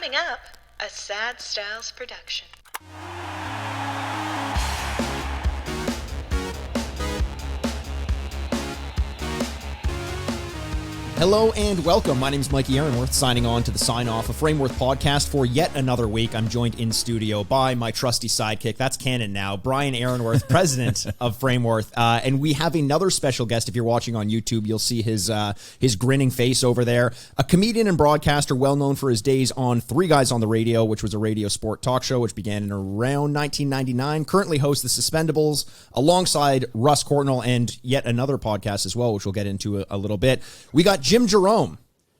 Coming up, a Sad Styles production. Hello and welcome. My name is Mikey Aaronworth, signing on to the sign-off of Frameworth podcast for yet another week. I'm joined in studio by my trusty sidekick, that's canon now, Brian Aaronworth, president of Frameworth. And we have another special guest. If you're watching on YouTube, you'll see his grinning face over there. A comedian and broadcaster well known for his days on Three Guys on the Radio, which was a radio sport talk show, which began in around 1999. Currently hosts the Suspendables alongside Russ Courtnall and yet another podcast as well, which we'll get into a little bit. We got Jim Jerome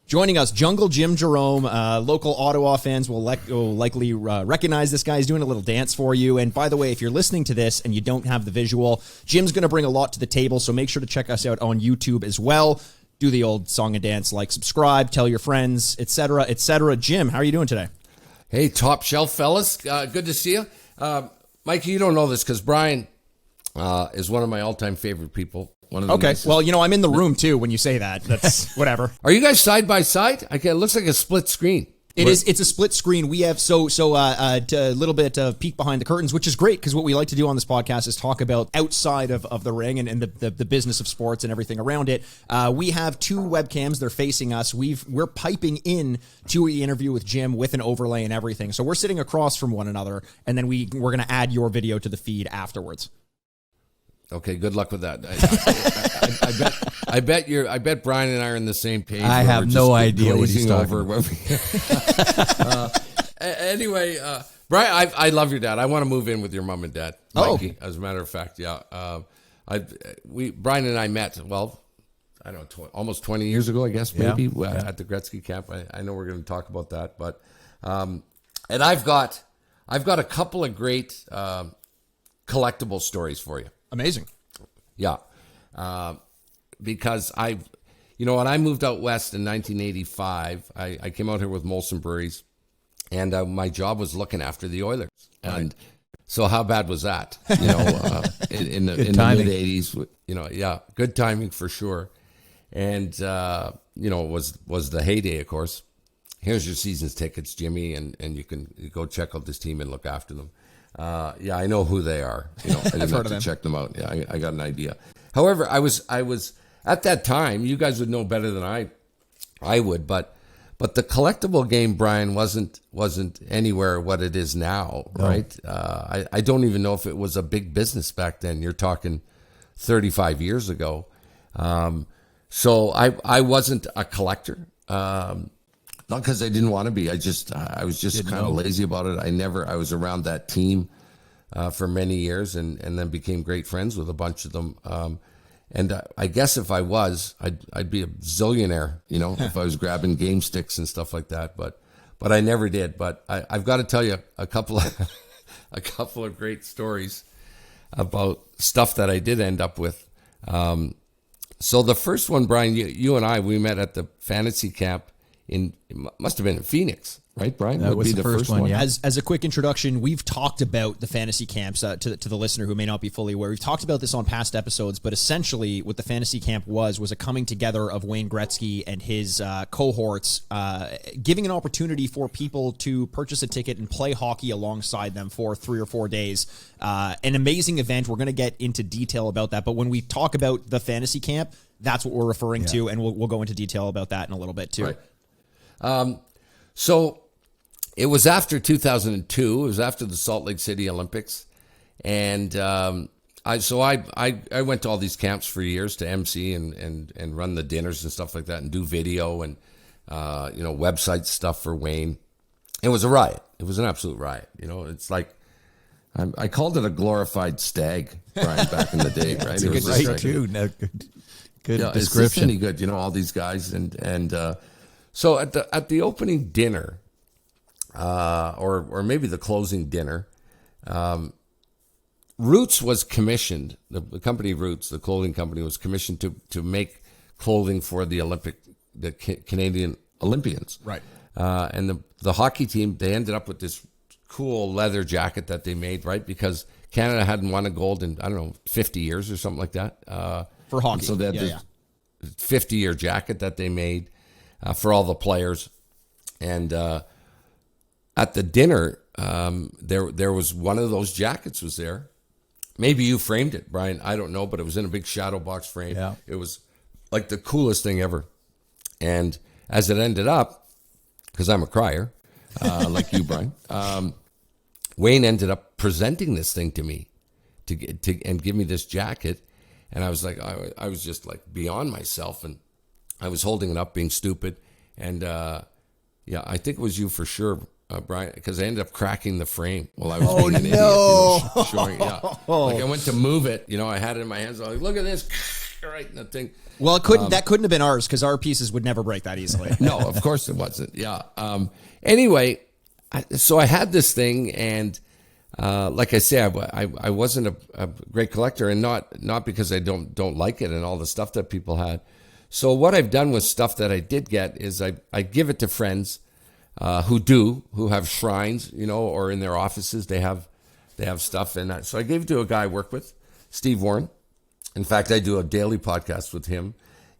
joining us. Jungle Jim Jerome. Local Ottawa fans will likely recognize this guy. He's doing a little dance for you. And by the way, if you're listening to this and you don't have the visual, Jim's going to bring a lot to the table, so make sure to check us out on YouTube as well. Do the old song and dance, like, subscribe, tell your friends, etc., etc. Jim, how are you doing today? Hey, top shelf fellas. Good to see you. Mikey, you don't know this because Brian is one of my all-time favorite people. Okay, well, you know, I'm in the room, too, when you say that. That's whatever. Are you guys side by side? Okay, it looks like a split screen. It's a split screen. We have a little bit of peek behind the curtains, which is great because what we like to do on this podcast is talk about outside of the ring and the business of sports and everything around it. We have two webcams. They're facing us. We're piping in to the interview with Jim with an overlay and everything. So we're sitting across from one another, and then we're going to add your video to the feed afterwards. Okay, good luck with that. I bet Brian and I are on the same page. I have no idea what he's talking about. Anyway, Brian, I love your dad. I want to move in with your mom and dad, Mikey. As a matter of fact, yeah. Brian and I met. Well, I don't know, almost 20 years ago, I guess, maybe at the Gretzky camp. I know we're going to talk about that, but and I've got a couple of great collectible stories for you. Amazing. Yeah. Because when I moved out west in 1985, I came out here with Molson Breweries, and my job was looking after the Oilers. And so how bad was that? In the mid 80s, good timing for sure. And, it was the heyday, of course. Here's your season's tickets, Jimmy, and you can go check out this team and look after them. I know who they are. I didn't have to check them out. Yeah, I got an idea. However, I was at that time. You guys would know better than I would, but the collectible game, Brian, wasn't anywhere what it is now, right? I don't even know if it was a big business back then. You're talking 35 years ago. So I wasn't a collector. Not because I didn't want to be. I was just kind of lazy about it. I was around that team for many years and then became great friends with a bunch of them. And I guess if I was, I'd be a zillionaire, if I was grabbing game sticks and stuff like that. But I never did. But I've got to tell you a couple of great stories about stuff that I did end up with. So the first one, Brian, you and I, we met at the fantasy camp. It must have been in Phoenix, right, Brian? That would be the first one, yeah. As a quick introduction, we've talked about the fantasy camps to the listener who may not be fully aware. We've talked about this on past episodes, but essentially what the fantasy camp was a coming together of Wayne Gretzky and his cohorts, giving an opportunity for people to purchase a ticket and play hockey alongside them for 3 or 4 days. An amazing event. We're going to get into detail about that, but when we talk about the fantasy camp, that's what we're referring to, and we'll go into detail about that in a little bit too. Right. So it was after 2002. It was after the Salt Lake City Olympics, and I went to all these camps for years to MC and run the dinners and stuff like that, and do video and website stuff for Wayne. It was a riot. It was an absolute riot. It's like I called it a glorified stag, Brian, back in the day. Right? That's it a was good right too. No, good description. It's any good. All these guys and. So at the opening dinner, or maybe the closing dinner, Roots was commissioned. The company Roots, the clothing company, was commissioned to make clothing for the Canadian Olympians. Right. And the hockey team, they ended up with this cool leather jacket that they made, right? Because Canada hadn't won a gold in 50 years or something like that. For hockey. So they had this 50-year jacket that they made. For all the players. And at the dinner, there was one of those jackets was there. Maybe you framed it, Brian. I don't know, but it was in a big shadow box frame. Yeah. It was like the coolest thing ever. And as it ended up, because I'm a crier, like you, Brian, Wayne ended up presenting this thing to me and give me this jacket. And I was like, I was just like beyond myself. And I was holding it up, being stupid. And yeah, I think it was you for sure, Brian, because I ended up cracking the frame while I was being an idiot. Showing, yeah. Like I went to move it, I had it in my hands. I was like, look at this, right in the thing. Well, that couldn't have been ours because our pieces would never break that easily. No, of course it wasn't. Yeah. Anyway, so I had this thing, and like I say, I wasn't a great collector, and not because I don't like it and all the stuff that people had. So what I've done with stuff that I did get is I give it to friends who have shrines, or in their offices they have stuff. And so I gave it to a guy I work with, Steve Warren. In fact, I do a daily podcast with him,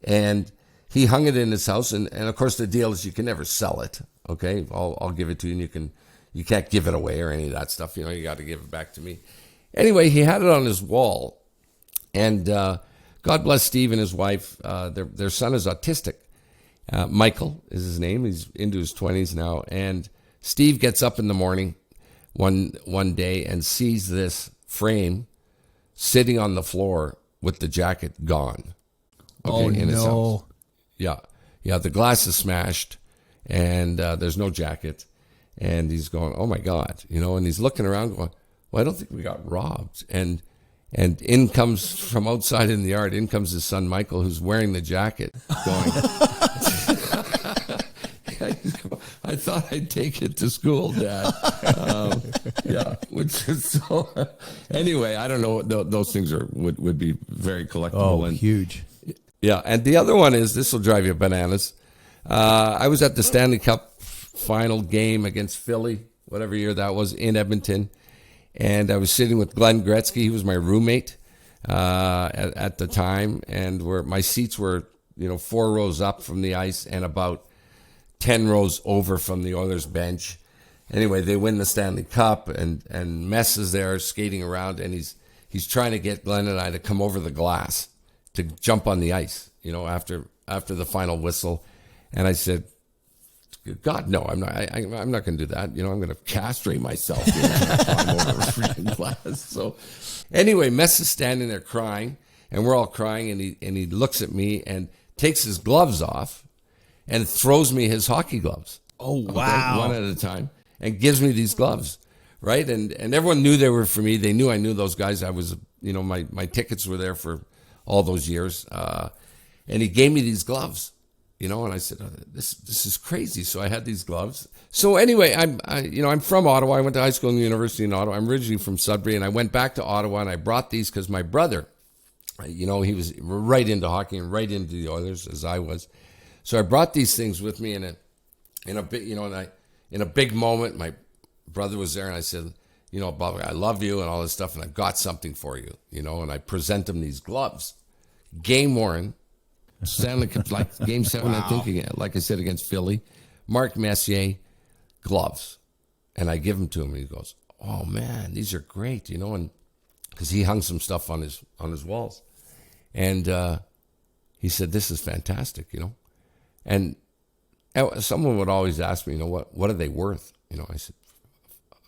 and he hung it in his house. And of course, the deal is you can never sell it. Okay, I'll give it to you, and you can't give it away or any of that stuff. You got to give it back to me. Anyway, he had it on his wall, and God bless Steve and his wife. Their son is autistic. Michael is his name. He's into his 20s now. And Steve gets up in the morning one day and sees this frame sitting on the floor with the jacket gone. Okay, in his house. Yeah. Yeah, the glass is smashed, and there's no jacket. And he's going, oh, my God. And he's looking around going, well, I don't think we got robbed. And in comes, from outside in the yard, in comes his son, Michael, who's wearing the jacket, going, I thought I'd take it to school, Dad. Yeah, which is so. Anyway, I don't know. Those things would be very collectible. Oh, and huge. Yeah, and the other one is, this will drive you bananas. I was at the Stanley Cup final game against Philly, whatever year that was, in Edmonton. And I was sitting with Glenn Gretzky. He was my roommate at the time. And my seats were, 4 rows up from the ice and about 10 rows over from the Oilers bench. Anyway, they win the Stanley Cup, and Mess is there skating around, and he's trying to get Glenn and I to come over the glass to jump on the ice, after the final whistle. And I said, God, no, I'm not going to do that. I'm going to castrate myself. Climb over a freaking glass. So anyway, Mess is standing there crying, and we're all crying, and he looks at me and takes his gloves off and throws me his hockey gloves. Oh, wow. Okay, one at a time, and gives me these gloves, right? And everyone knew they were for me. They knew I knew those guys. I was, my tickets were there for all those years. And he gave me these gloves. And I said, this is crazy. So I had these gloves. So anyway, I'm from Ottawa. I went to high school and university in Ottawa. I'm originally from Sudbury, and I went back to Ottawa, and I brought these because my brother, he was right into hockey and right into the Oilers as I was. So I brought these things with me in a big moment. My brother was there, and I said, Bob, I love you and all this stuff, and I've got something for you, and I present him these gloves, game worn. Stanley Cup, like Game 7, wow. I think, like I said, against Philly. Mark Messier gloves. And I give them to him, and he goes, oh, man, these are great, and because he hung some stuff on his walls. And he said, this is fantastic, And someone would always ask me, what are they worth? I said,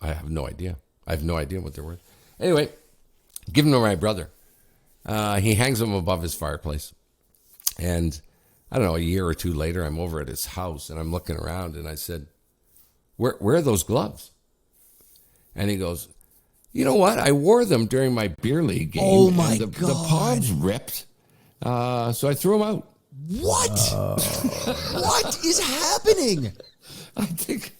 I have no idea. I have no idea what they're worth. Anyway, give them to my brother. He hangs them above his fireplace. And I don't know, a year or two later, I'm over at his house, and I'm looking around, and I said, where are those gloves? And he goes, you know what? I wore them during my beer league game. Oh, my God. God. The palms ripped, so I threw them out. What? What is happening? I think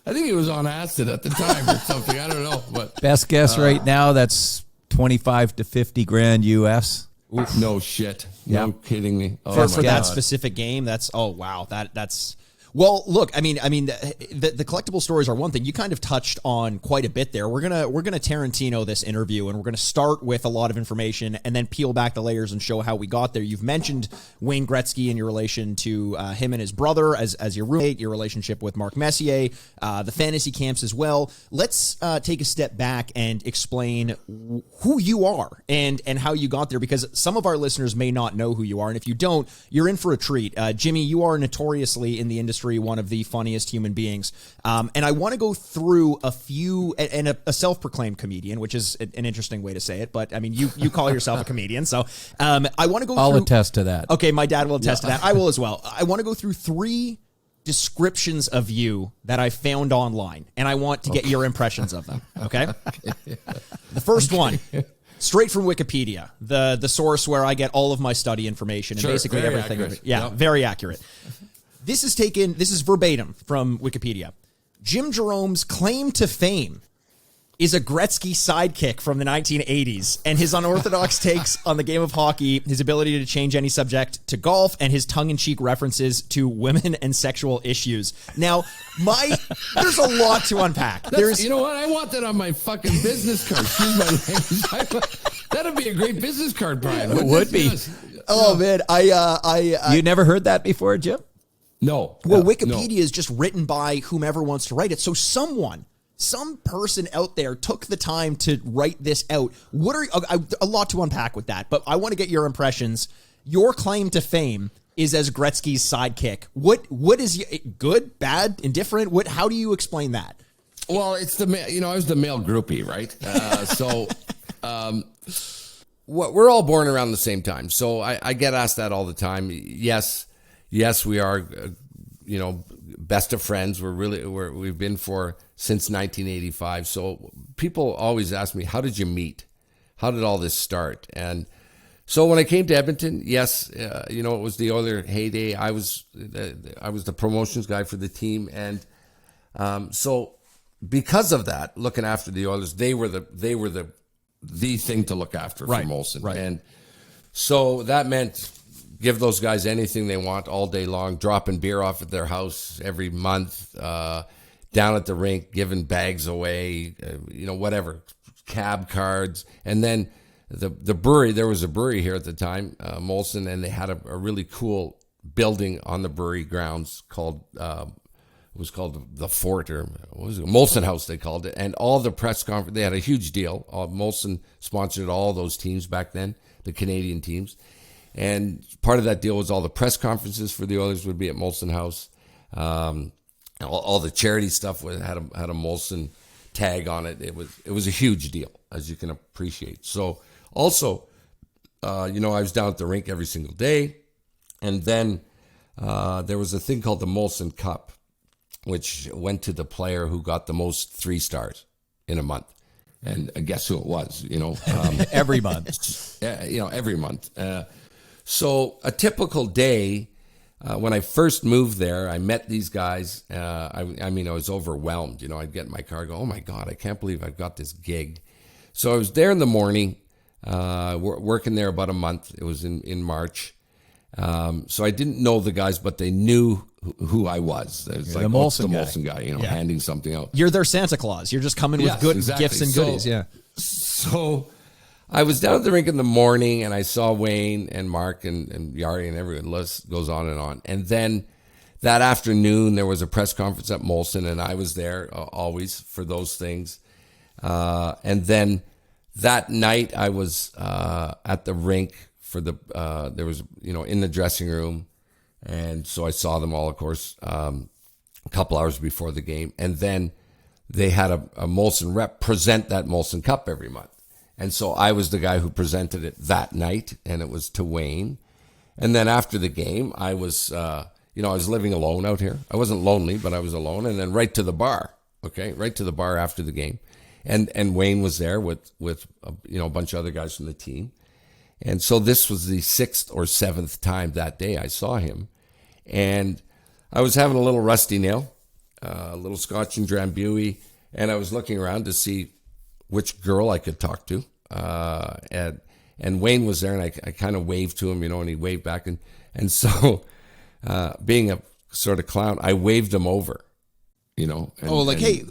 he was on acid at the time or something. I don't know. But best guess right now, that's 25 to 50 grand US. No shit. No kidding me. For that specific game, that's, oh, wow. That's, Well, look, I mean, the collectible stories are one thing. You kind of touched on quite a bit there. We're gonna Tarantino this interview, and we're gonna start with a lot of information, and then peel back the layers and show how we got there. You've mentioned Wayne Gretzky and your relation to him and his brother as your roommate, your relationship with Mark Messier, the fantasy camps as well. Let's take a step back and explain who you are and how you got there, because some of our listeners may not know who you are, and if you don't, you're in for a treat. Jimmy, you are notoriously in the industry one of the funniest human beings. And I want to go through a few, and a self-proclaimed comedian, which is an interesting way to say it, but I mean, you call yourself a comedian. So I want to go I'll through. attest to that. Okay, my dad will attest to that. I will as well. I want to go through 3 descriptions of you that I found online, and I want to get your impressions of them. Okay? The first one. Straight from Wikipedia, the source where I get all of my study information and basically very everything. accurate. Yeah, very accurate. This is verbatim from Wikipedia. Jim Jerome's claim to fame is a Gretzky sidekick from the 1980s, and his unorthodox takes on the game of hockey, his ability to change any subject to golf, and his tongue-in-cheek references to women and sexual issues. Now, there's a lot to unpack. You know what? I want that on my fucking business card. Excuse my language. That'd be a great business card, Brian. It would be. Yes. Oh, man. You never heard that before, Jim? No. Well, Wikipedia is just written by whomever wants to write it. So some person out there took the time to write this out. A lot to unpack with that, but I want to get your impressions. Your claim to fame is as Gretzky's sidekick. What is good, bad, indifferent? How do you explain that? Well, it's I was the male groupie, right? We're all born around the same time, so I get asked that all the time. Yes, we are, best of friends. We've been since 1985. So people always ask me, how did you meet? How did all this start? And so when I came to Edmonton, yes, it was the Oiler heyday. I was the promotions guy for the team, and so because of that, looking after the Oilers, they were the thing to look after for Molson, right. And so that meant give those guys anything they want all day long, dropping beer off at their house every month, down at the rink, giving bags away, whatever, cab cards. And then the brewery, there was a brewery here at the time, Molson, and they had a really cool building on the brewery grounds called, it was called the Fort, or what was it? Molson House, they called it. And all the press conference, they had a huge deal. Molson sponsored all those teams back then, the Canadian teams. And part of that deal was all the press conferences for the Oilers would be at Molson House. All the charity stuff had a Molson tag on it. It was a huge deal, as you can appreciate. So also, I was down at the rink every single day. And then there was a thing called the Molson Cup, which went to the player who got the most 3 stars in a month. And guess who it was, Every month. Every month. So a typical day, when I first moved there, I met these guys. I was overwhelmed. I'd get in my car and go, oh my God, I can't believe I've got this gig. So I was there in the morning, working there about a month. It was in March. So I didn't know the guys, but they knew who I was. It was the Molson guy. Molson guy, handing something out. You're their Santa Claus. You're just coming with good gifts and goodies. Yeah. So I was down at the rink in the morning, and I saw Wayne and Mark and Yari and everyone. List goes on and on. And then that afternoon, there was a press conference at Molson, and I was there always for those things. And then that night, I was at the rink for there was, in the dressing room. And so I saw them all, of course, a couple hours before the game. And then they had a Molson rep present that Molson Cup every month. And so I was the guy who presented it that night, and it was to Wayne. And then after the game, I was, I was living alone out here. I wasn't lonely, but I was alone. And then right to the bar, right to the bar after the game. And Wayne was there with a bunch of other guys from the team. And so this was the 6th or 7th time that day I saw him. And I was having a little rusty nail, a little Scotch and Drambuie, and I was looking around to see which girl I could talk to. And Wayne was there, and I kind of waved to him, and he waved back. And so being a sort of clown. I waved him over, you know. And, hey,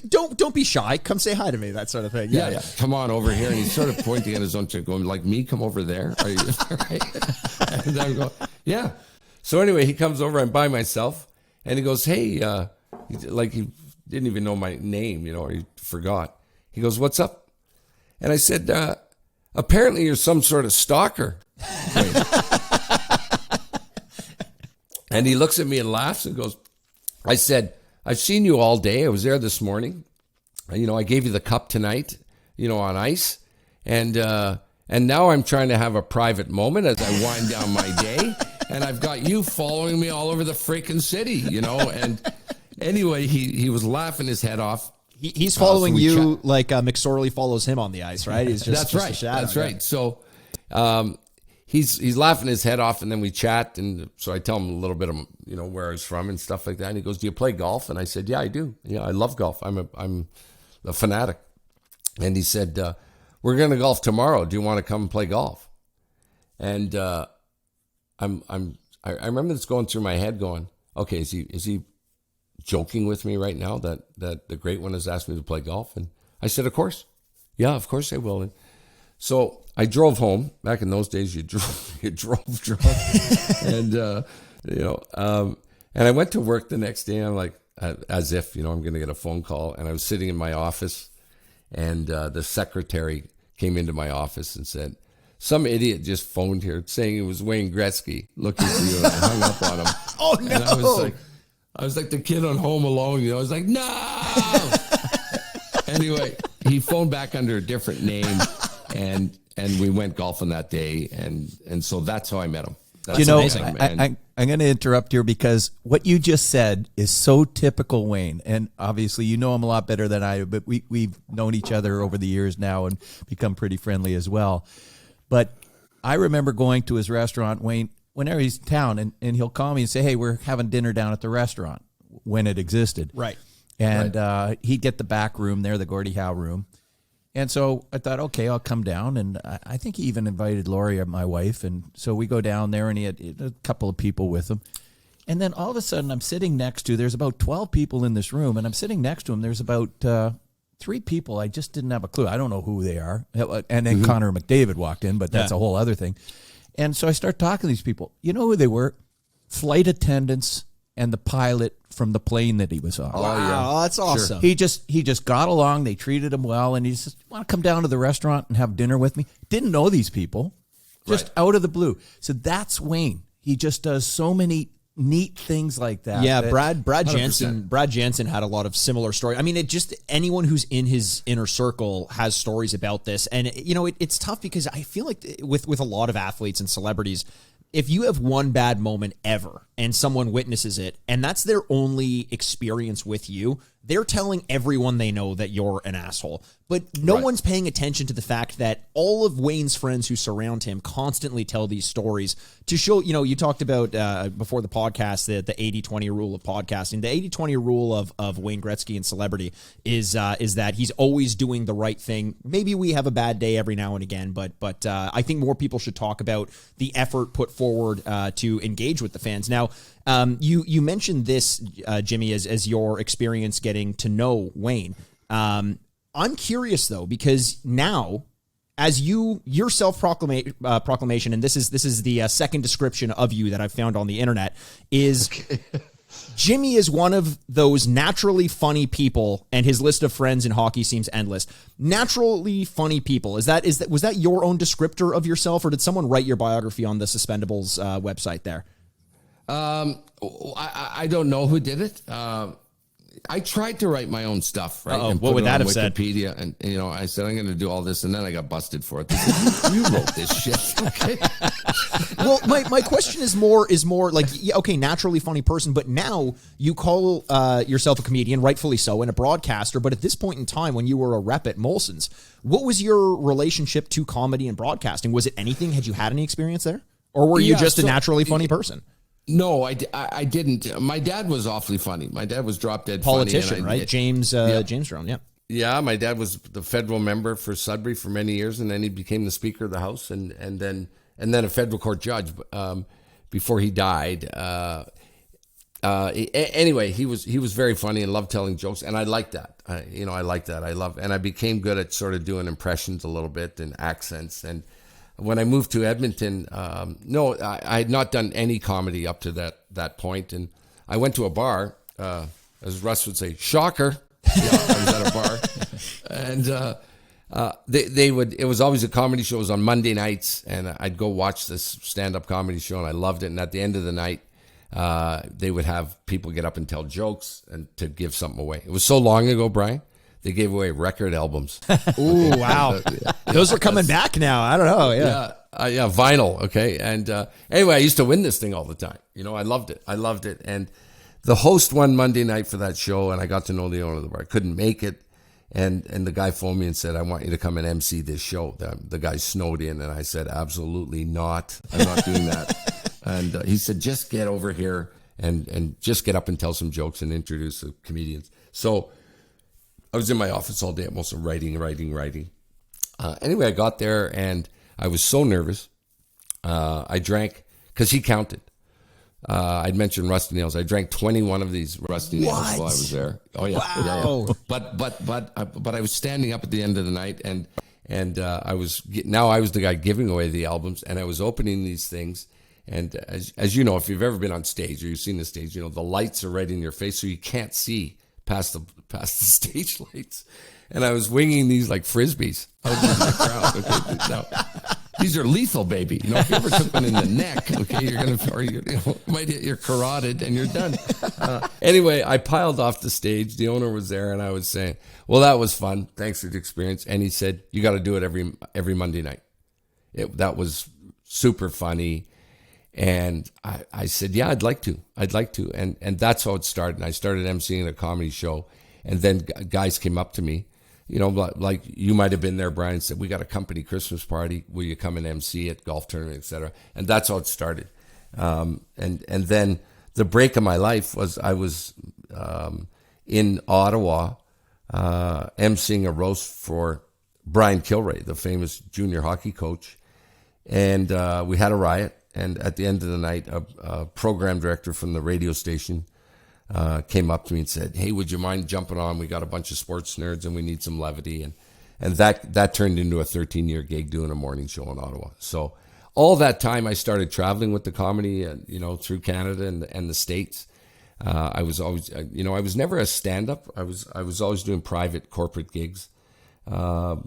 don't be shy. Come say hi to me, that sort of thing. Yeah. Come on over here. And he's sort of pointing at his own chick, going, like, me, come over there? Are you right? And I'm going, yeah. So anyway, he comes over. I'm by myself. And he goes, hey, like he didn't even know my name, you know, or he forgot. He goes, what's up? And I said, apparently you're some sort of stalker. And he looks at me and laughs and goes, I said, I've seen you all day. I was there this morning. You know, I gave you the cup tonight, you know, on ice. And now I'm trying to have a private moment as I wind down my day. And I've got you following me all over the freaking city, you know. And anyway, he was laughing his head off. He's following you like McSorley follows him on the ice, right? He's just, That's right. A shadow. That's right. So he's laughing his head off, and then we chat. And so I tell him a little bit of, you know, where I was from and stuff like that. And he goes, do you play golf? And I said, yeah, I do. Yeah, I love golf. I'm a fanatic. And he said, we're going to golf tomorrow. Do you want to come and play golf? And I remember this going through my head going, okay, is he joking with me right now that the great one has asked me to play golf? And I said, of course. Yeah, of course I will. And so I drove home. Back in those days, you drove drunk. And, you know, and I went to work the next day. And I'm like, as if, you know, I'm going to get a phone call. And I was sitting in my office, and the secretary came into my office and said, some idiot just phoned here saying it was Wayne Gretzky looking for you. And I hung up on him. Oh, no. And I was like the kid on Home Alone, you know. I was like, no. Anyway, he phoned back under a different name, and we went golfing that day, and so that's how I met him. That's You know, amazing. I'm going to interrupt here because what you just said is so typical Wayne. And obviously, you know him a lot better than I do, but we've known each other over the years now and become pretty friendly as well. But I remember going to his restaurant, Wayne, whenever he's in town, and he'll call me and say, hey, we're having dinner down at the restaurant when it existed. Right. And he'd get the back room there, the Gordie Howe room. And so I thought, okay, I'll come down. And I think he even invited Lori, my wife. And so we go down there, and he had a couple of people with him. And then all of a sudden, I'm sitting next to, there's about 12 people in this room, and I'm sitting next to him. There's about 3 people. I just didn't have a clue. I don't know who they are. And then Connor McDavid walked in, but that's a whole other thing. And so I start talking to these people. You know who they were? Flight attendants and the pilot from the plane that he was on. Oh, yeah. That's awesome. He just got along. They treated him well, and he just want to come down to the restaurant and have dinner with me. Didn't know these people, just out of the blue. So that's Wayne. He just does so many neat things like that. Yeah, Brad Jansen had a lot of similar stories. I mean, it just anyone who's in his inner circle has stories about this, and you know, it's tough because I feel like with a lot of athletes and celebrities, if you have one bad moment ever and someone witnesses it, and that's their only experience with you, they're telling everyone they know that you're an asshole. But no one's paying attention to the fact that all of Wayne's friends who surround him constantly tell these stories to show, you know, you talked about before the podcast, the 80-20 rule of podcasting. The 80-20 rule of Wayne Gretzky and celebrity is that he's always doing the right thing. Maybe we have a bad day every now and again, but I think more people should talk about the effort put forward to engage with the fans. Now, you mentioned this, Jimmy, as your experience getting to know Wayne. I'm curious though, because now, as your self-proclamation, and this is the second description of you that I've found on the internet, is Jimmy is one of those naturally funny people, and his list of friends in hockey seems endless. Naturally funny people. Was that your own descriptor of yourself, or did someone write your biography on the Suspendables website there? I don't know who did it. I tried to write my own stuff, right? And what would that have said? Wikipedia, and you know, I said I'm going to do all this, and then I got busted for it. They said, you wrote this shit, okay? Well, my question is more like, okay, naturally funny person, but now you call yourself a comedian, rightfully so, and a broadcaster. But at this point in time, when you were a rep at Molson's, what was your relationship to comedy and broadcasting? Was it anything? Had you had any experience there, or were you just a naturally funny person? No, I didn't. My dad was awfully funny. My dad was drop dead politician, funny. right? James Jerome, yeah. Yeah, my dad was the federal member for Sudbury for many years, and then he became the Speaker of the House, and then a federal court judge before he died. Anyway, he was very funny and loved telling jokes, and I liked that. I liked that. And I became good at sort of doing impressions a little bit and accents. And when I moved to Edmonton, no, I had not done any comedy up to that point. And I went to a bar, as Russ would say, shocker. I was at a bar, and they would. It was always a comedy show. It was on Monday nights, and I'd go watch this stand-up comedy show, and I loved it. And at the end of the night, they would have people get up and tell jokes and to give something away. It was so long ago, Brian. They gave away record albums. Ooh, wow. Those are coming back now. I don't know. Yeah. Yeah, vinyl. Okay. And anyway, I used to win this thing all the time. I loved it. And the host one Monday night for that show, and I got to know the owner of the bar. I couldn't make it. And the guy phoned me and said, I want you to come and MC this show. The guy snowed in, and I said, absolutely not. I'm not doing that. And he said, just get over here and just get up and tell some jokes and introduce the comedians. So I was in my office all day at most, writing. Anyway, I got there, and I was so nervous. I drank, because he counted. I'd mentioned Rusty Nails. I drank 21 of these Rusty Nails while I was there. Oh yeah, wow. Yeah. But I was standing up at the end of the night, and I was the guy giving away the albums, and I was opening these things. And as you know, if you've ever been on stage or you've seen the stage, the lights are right in your face, so you can't see past the stage lights. And I was winging these like frisbees out in the crowd. Okay, now, these are lethal, baby. If you ever took one in the neck, okay, you might hit your carotid and you're done. Anyway, I piled off the stage. The owner was there, and I was saying, "Well, that was fun. Thanks for the experience." And he said, "You got to do it every Monday night." That was super funny. And I said, yeah, I'd like to. And that's how it started. And I started emceeing a comedy show. And then guys came up to me, like you might have been there, Brian, and said, we got a company Christmas party. Will you come and MC it, golf tournament, etc. And that's how it started. And then the break of my life was I was in Ottawa emceeing a roast for Brian Kilray, the famous junior hockey coach. And we had a riot. And at the end of the night, a program director from the radio station came up to me and said, hey, would you mind jumping on? We got a bunch of sports nerds and we need some levity. And that turned into a 13-year gig doing a morning show in Ottawa. So all that time I started traveling with the comedy, through Canada and the States. I was always, I was never a stand-up. I was always doing private corporate gigs all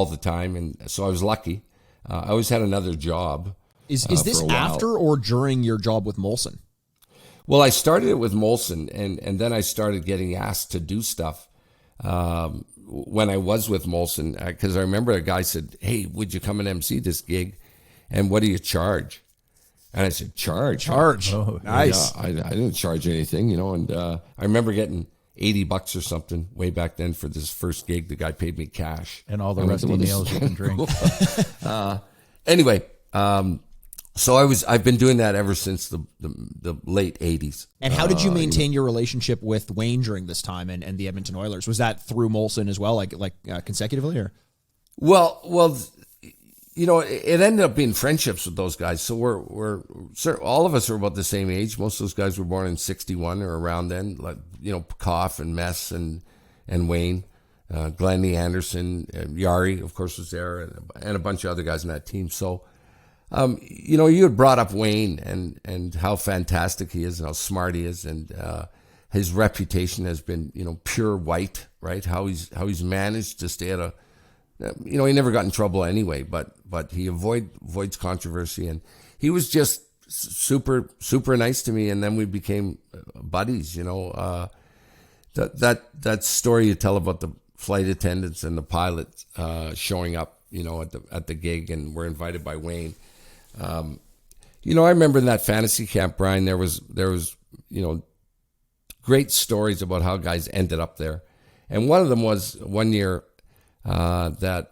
the time. And so I was lucky. I always had another job. Is this after or during your job with Molson? Well, I started it with Molson, and then I started getting asked to do stuff when I was with Molson, because I remember a guy said, hey, would you come and MC this gig, and what do you charge? And I said, charge. Oh, nice. Yeah, I didn't charge anything, and I remember getting $80 or something way back then for this first gig. The guy paid me cash. And all the Rusty Nails you can drink. Anyway, so I've been doing that ever since the late 80s. And how did you maintain your relationship with Wayne during this time and the Edmonton Oilers? Was that through Molson as well, like consecutively, or? Well, it ended up being friendships with those guys. So we're all of us are about the same age. Most of those guys were born in 61 or around then. Like Koff and Mess and Wayne, Glennie Anderson, Yari, of course, was there, and a bunch of other guys in that team. So. You had brought up Wayne and how fantastic he is and how smart he is, and his reputation has been, pure white, right? How he's managed to stay at he never got in trouble anyway, but he avoids controversy, and he was just super, super nice to me, and then we became buddies, that story you tell about the flight attendants and the pilot showing up, at the gig, and we're invited by Wayne. I remember in that fantasy camp, Brian, there was, great stories about how guys ended up there. And one of them was one year, that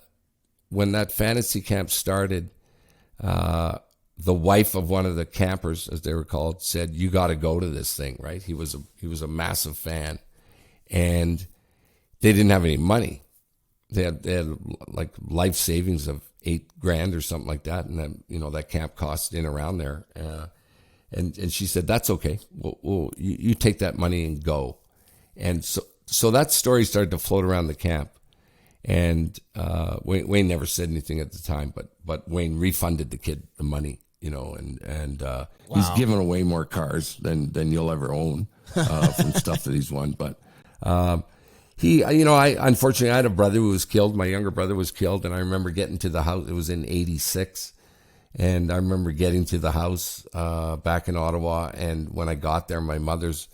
when that fantasy camp started, the wife of one of the campers, as they were called, said, you got to go to this thing, right? He was a massive fan, and they didn't have any money. They had like life savings of $8,000 or something like that, and then that camp cost in around there. And she said, that's okay. Well, you take that money and go. And so that story started to float around the camp. And Wayne never said anything at the time, but Wayne refunded the kid the money, and he's given away more cars than you'll ever own from stuff that he's won. But I unfortunately I had a brother who was killed. My younger brother was killed, and I remember getting to the house. It was in '86, and I remember getting to the house back in Ottawa. And when I got there, my mother's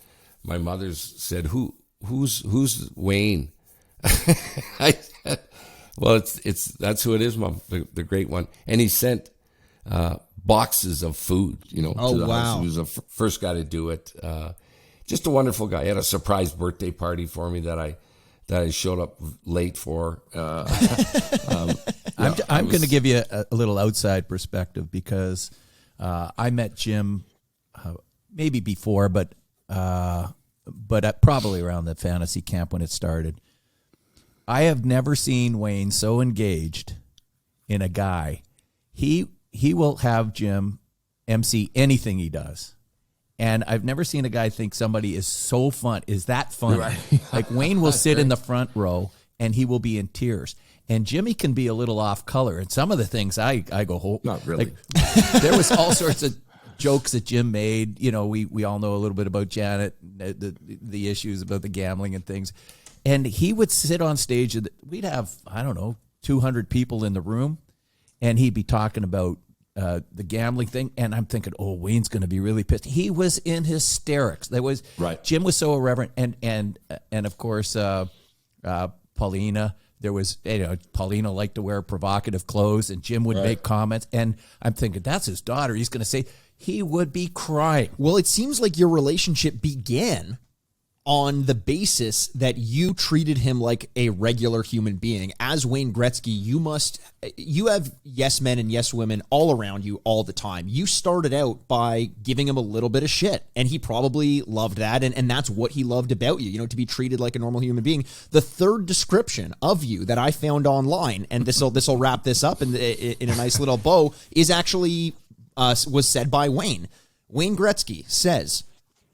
said, "Who's Wayne?" I said, well, it's that's who it is, Mom, the great one. And he sent boxes of food, to the house. He was the first guy to do it. Just a wonderful guy. He had a surprise birthday party for me that I showed up late for. I'm going to give you a little outside perspective because I met Jim maybe before, but probably around the fantasy camp when it started. I have never seen Wayne so engaged in a guy. He will have Jim MC anything he does. And I've never seen a guy think somebody is so fun, is that funny. Right. Like Wayne will sit in the front row and he will be in tears. And Jimmy can be a little off color. And some of the things I go, oh, not really. Like, there was all sorts of jokes that Jim made. We all know a little bit about Janet, the issues about the gambling and things. And he would sit on stage. We'd have, 200 people in the room. And he'd be talking about the gambling thing. And I'm thinking, oh, Wayne's going to be really pissed. He was in hysterics. Right. Jim was so irreverent. And of course, Paulina. There was, Paulina liked to wear provocative clothes. And Jim would make comments. And I'm thinking, that's his daughter. He's going to say, he would be crying. Well, it seems like your relationship began on the basis that you treated him like a regular human being. As Wayne Gretzky, you have yes men and yes women all around you all the time. You started out by giving him a little bit of shit, and he probably loved that, and that's what he loved about you, to be treated like a normal human being. The third description of you that I found online, and this'll wrap this up in a nice little bow, is actually was said by Wayne. Wayne Gretzky says,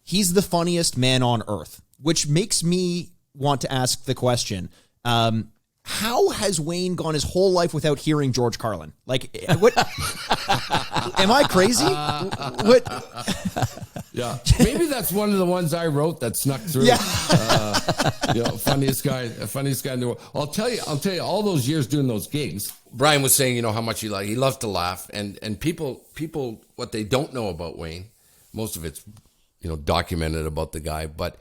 he's the funniest man on earth, which makes me want to ask the question, how has Wayne gone his whole life without hearing George Carlin? Like, what? Am I crazy? What? Yeah. Maybe that's one of the ones I wrote that snuck through. Yeah. Funniest guy in the world. I'll tell you, all those years doing those gigs, Brian was saying, how much he loved to laugh. And people, what they don't know about Wayne, most of it's, documented about the guy, but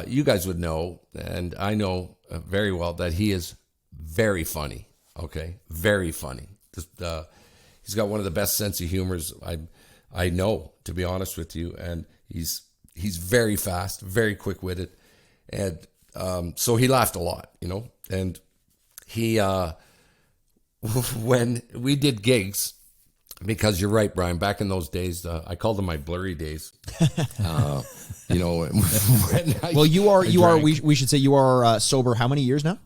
you guys would know, and I know very well, that he is very funny. Okay, very funny. Just, he's got one of the best sense of humors I know, to be honest with you, and he's very fast, very quick witted, and so he laughed a lot, and he when we did gigs. Because you're right, Brian. Back in those days, I called them my blurry days. Well, you are. We should say you are sober. How many years now?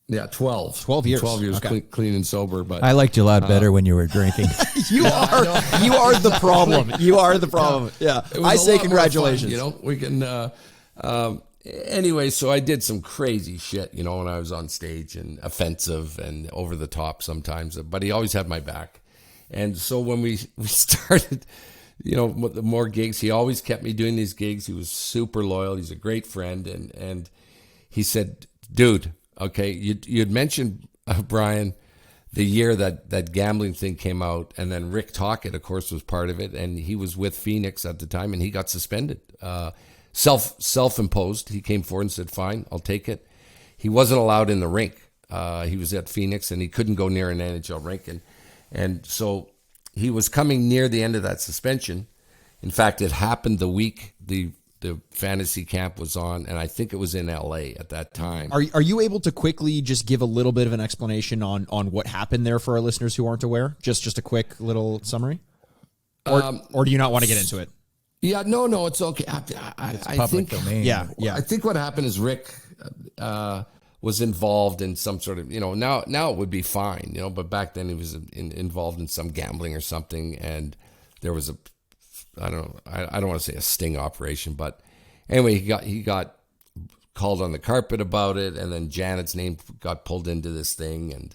Yeah, 12. 12 years. 12 years okay. clean and sober. But I liked you a lot better when you were drinking. You are the problem. You are the problem. Yeah. I say congratulations. Fun, we can. Anyway, so I did some crazy shit, when I was on stage, and offensive and over the top sometimes. But he always had my back. And so when we started, the more gigs, he always kept me doing these gigs. He was super loyal. He's a great friend. And he said, dude, okay, you'd mentioned, Brian, the year that gambling thing came out. And then Rick Tocchet, of course, was part of it. And he was with Phoenix at the time, and he got suspended. Self-imposed. He came forward and said, fine, I'll take it. He wasn't allowed in the rink. He was at Phoenix, and he couldn't go near an NHL rink. And so he was coming near the end of that suspension. In fact, it happened the week the fantasy camp was on, and I think it was in LA at that time. Are you able to quickly just give a little bit of an explanation on what happened there for our listeners who aren't aware? Just a quick little summary? Or do you not want to get into it? Yeah, no, it's okay. It's public domain. Yeah. I think what happened is Rick was involved in some sort of, now it would be fine, but back then he was involved in some gambling or something, and there was I don't know, I don't want to say a sting operation, but anyway, he got called on the carpet about it, and then Janet's name got pulled into this thing, and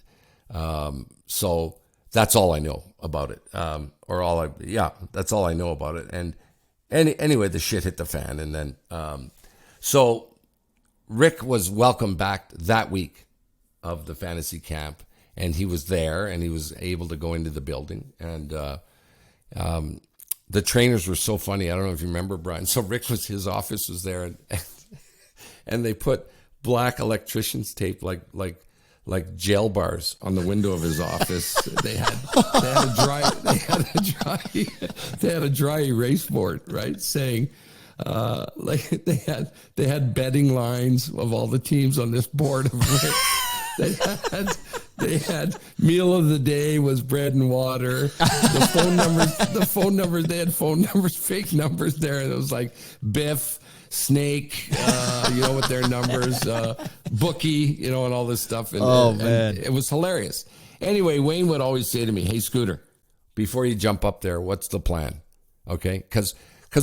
so that's all I know about it, that's all I know about it. And anyway, the shit hit the fan, and then so Rick was welcomed back that week of the fantasy camp, and he was there, and he was able to go into the building, and the trainers were so funny. I don't know if you remember, Brian. So his office was there, and they put black electrician's tape like jail bars on the window of his office. They had a dry erase board, right, saying like they had betting lines of all the teams on this board of Rick. They had meal of the day was bread and water. The phone numbers, they had phone numbers, fake numbers there. And it was like Biff, Snake, with their numbers, Bookie, and all this stuff. And, man. And it was hilarious. Anyway, Wayne would always say to me, "Hey, Scooter, before you jump up there, what's the plan?" Okay? Because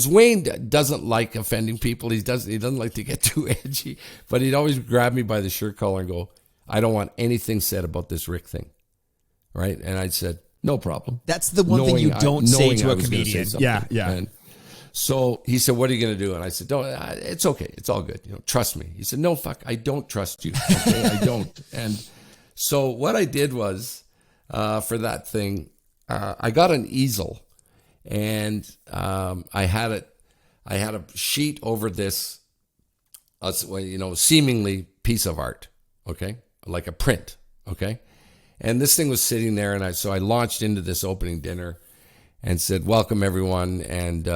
Wayne doesn't like offending people. He doesn't like to get too edgy, but he'd always grab me by the shirt collar and go, "I don't want anything said about this Rick thing." Right? And I said, "No problem." That's the one thing you don't say to a comedian. Yeah. And so he said, "What are you going to do?" And I said, "Don't. It's okay. It's all good. Trust me." He said, "No, fuck. I don't trust you. Okay? I don't." And so what I did was, for that thing, I got an easel, and I had a sheet over this, seemingly piece of art. Okay. Like a print, okay? And this thing was sitting there, and so I launched into this opening dinner and said, "Welcome, everyone, and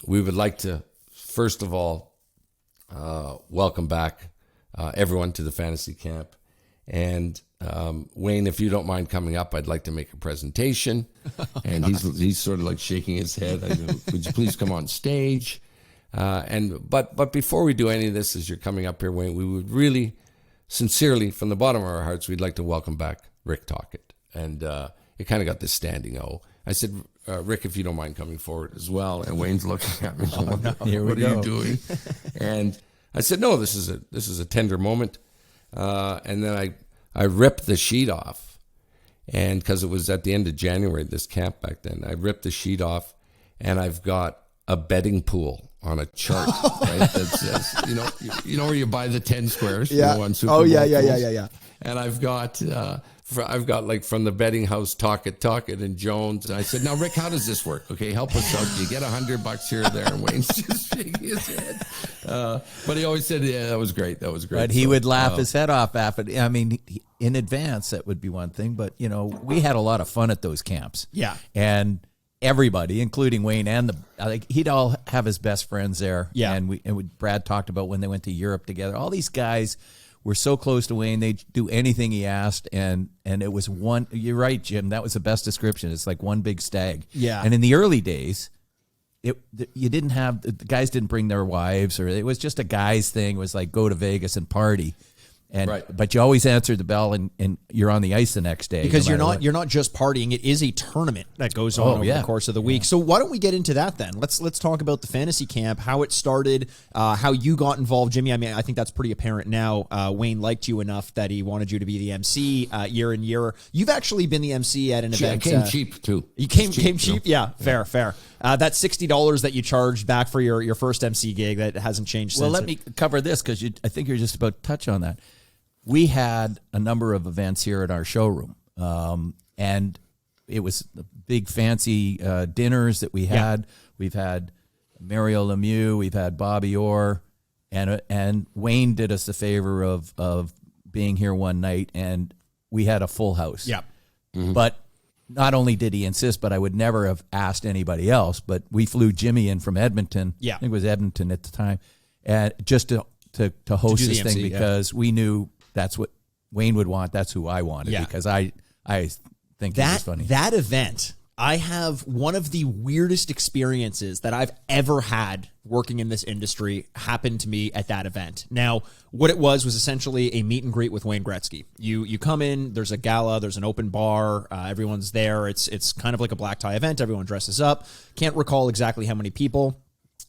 we would like to, first of all, welcome back everyone to the fantasy camp. And Wayne, if you don't mind coming up, I'd like to make a presentation." And he's sort of like shaking his head. I go, "Would you please come on stage?" But before we do any of this, as you're coming up here, Wayne, we would really, sincerely, from the bottom of our hearts, we'd like to welcome back Rick Tocchet. And it kind of got this standing O. I said, "Rick, if you don't mind coming forward as well." And Wayne's looking at me, going, "What are you doing?" And I said, "No, this is a tender moment." And then I ripped the sheet off, and because it was at the end of January, this camp back then, I ripped the sheet off, and I've got a betting pool on a chart, right? That says, where you buy the 10 squares, on Super Bowl yeah. And I've got like from the betting house, Tocchet and Jones. And I said, "Now, Rick, how does this work? Okay, help us out. You get $100 here or there?" And Wayne's just shaking his head. But he always said, "Yeah, that was great. That was great." But he would laugh his head off after. I mean, in advance, that would be one thing. But, we had a lot of fun at those camps. Yeah. And everybody, including Wayne and he'd all have his best friends there. Yeah. And Brad talked about when they went to Europe together. All these guys were so close to Wayne, they'd do anything he asked, and it was one. You're right, Jim. That was the best description. It's like one big stag. Yeah. And in the early days, you didn't have the guys didn't bring their wives, or it was just a guy's thing. It was like go to Vegas and party. And right. But you always answered the bell, and you're on the ice the next day. Because you're not just partying. It is a tournament that goes on over the course of the week. Yeah. So why don't we get into that then? Let's talk about the fantasy camp, how it started, how you got involved, Jimmy. I mean, I think that's pretty apparent now. Wayne liked you enough that he wanted you to be the MC year in year. You've actually been the MC at an event. I came cheap too. You came cheap. Yeah, fair. That $60 that you charged back for your first MC gig, that hasn't changed since. Well, let me cover this because I think you're just about to touch on that. We had a number of events here at our showroom, and it was big fancy dinners that we had. Yeah. We've had Mario Lemieux, we've had Bobby Orr, and Wayne did us the favor of being here one night, and we had a full house. Yeah. Mm-hmm. But not only did he insist, but I would never have asked anybody else, but we flew Jimmy in from Edmonton. Yeah. I think it was Edmonton at the time, and just to host this thing because we knew that's what Wayne would want. That's who I wanted because I think he was funny. That event I have one of the weirdest experiences that I've ever had working in this industry happen to me at that event. Now, what it was essentially a meet and greet with Wayne Gretzky. You come in, there's a gala, there's an open bar, everyone's there. It's kind of like a black tie event. Everyone dresses up. Can't recall exactly how many people,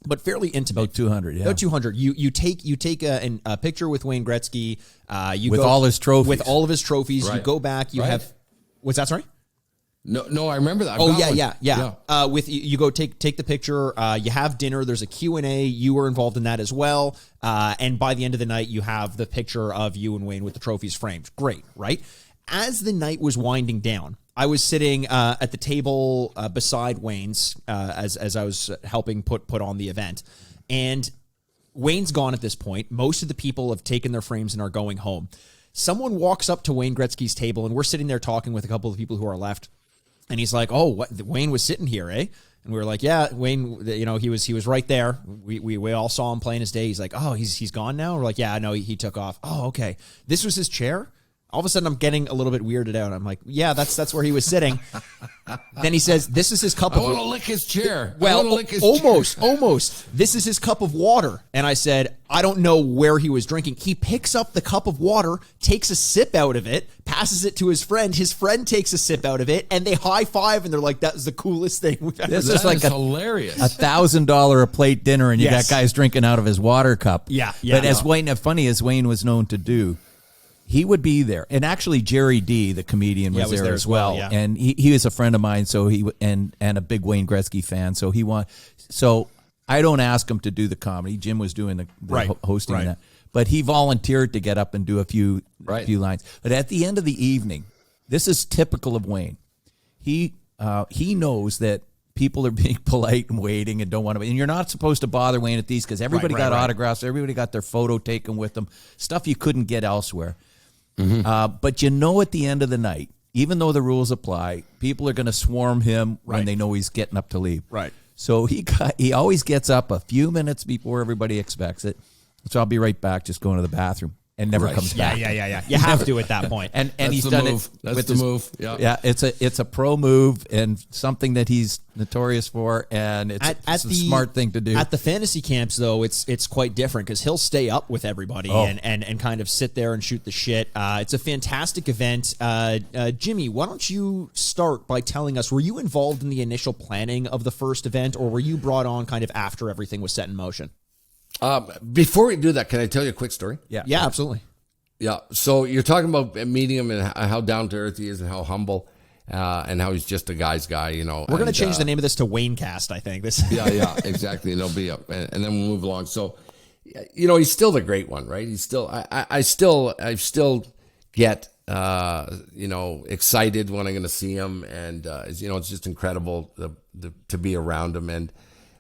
but fairly intimate. About 200, yeah. About 200. You take a picture with Wayne Gretzky. With all his trophies. With all of his trophies. Right. You go back. You Right. have. What's that? Sorry. No, I remember that. Yeah. With you go take the picture. You have dinner. There's a Q&A. You were involved in that as well. And by the end of the night, you have the picture of you and Wayne with the trophies framed. Great, right? As the night was winding down, I was sitting at the table beside Wayne's as I was helping put on the event, and Wayne's gone at this point. Most of the people have taken their frames and are going home. Someone walks up to Wayne Gretzky's table, and we're sitting there talking with a couple of people who are left. And he's like, "Oh, what? Wayne was sitting here, eh?" And we were like, "Yeah, Wayne. You know, he was right there. We all saw him playing his day." He's like, "Oh, he's gone now." We're like, "Yeah, no, he took off." "Oh, okay. This was his chair." All of a sudden, I'm getting a little bit weirded out. I'm like, "Yeah, that's where he was sitting." Then he says, "This is his cup I of." want to lick his chair. Well, I want to lick his almost. This is his cup of water. And I said, I don't know where he was drinking. He picks up the cup of water, takes a sip out of it, passes it to his friend. His friend takes a sip out of it, and they high five, and they're like, "That was the coolest thing we've ever This done." is like hilarious. $1,000 a plate dinner, and you Yes. got guys drinking out of his water cup. Yeah. But as Wayne, funny as Wayne was known to do, he would be there. And actually, Jerry D, the comedian, was there as well. yeah. And he was a friend of mine, so and a big Wayne Gretzky fan. So I don't ask him to do the comedy. Jim was doing the Right. hosting Right. that, but he volunteered to get up and do a few Right. lines. But at the end of the evening, this is typical of Wayne. He knows that people are being polite and waiting and don't want to. And you're not supposed to bother Wayne at these because everybody Right, got right. autographs. Everybody got their photo taken with them. Stuff you couldn't get elsewhere. Mm-hmm. But at the end of the night, even though the rules apply, people are going to swarm him when Right. they know he's getting up to leave. Right. So he always gets up a few minutes before everybody expects it. So I'll be right back, just going to the bathroom, and never Right. comes Yeah. back. You have to at that point. And That's he's the done move. it That's with the his move. Yeah. Yeah, it's a pro move and something that he's notorious for, and it's a smart thing to do. At the fantasy camps, though, it's quite different because he'll stay up with everybody and kind of sit there and shoot the shit. It's a fantastic event. Jimmy, why don't you start by telling us, were you involved in the initial planning of the first event, or were you brought on kind of after everything was set in motion? Before we do that, can I tell you a quick story? Yeah, absolutely. Yeah. So you're talking about meeting him and how down to earth he is and how humble and how he's just a guy's guy, you know. We're going to change the name of this to Wayne Cast, I think. Yeah, exactly. And it'll be up, and then we'll move along. So, you know, he's still the great one, right? He's still, I still get, you know, excited when I'm going to see him, and you know, it's just incredible to be around him. And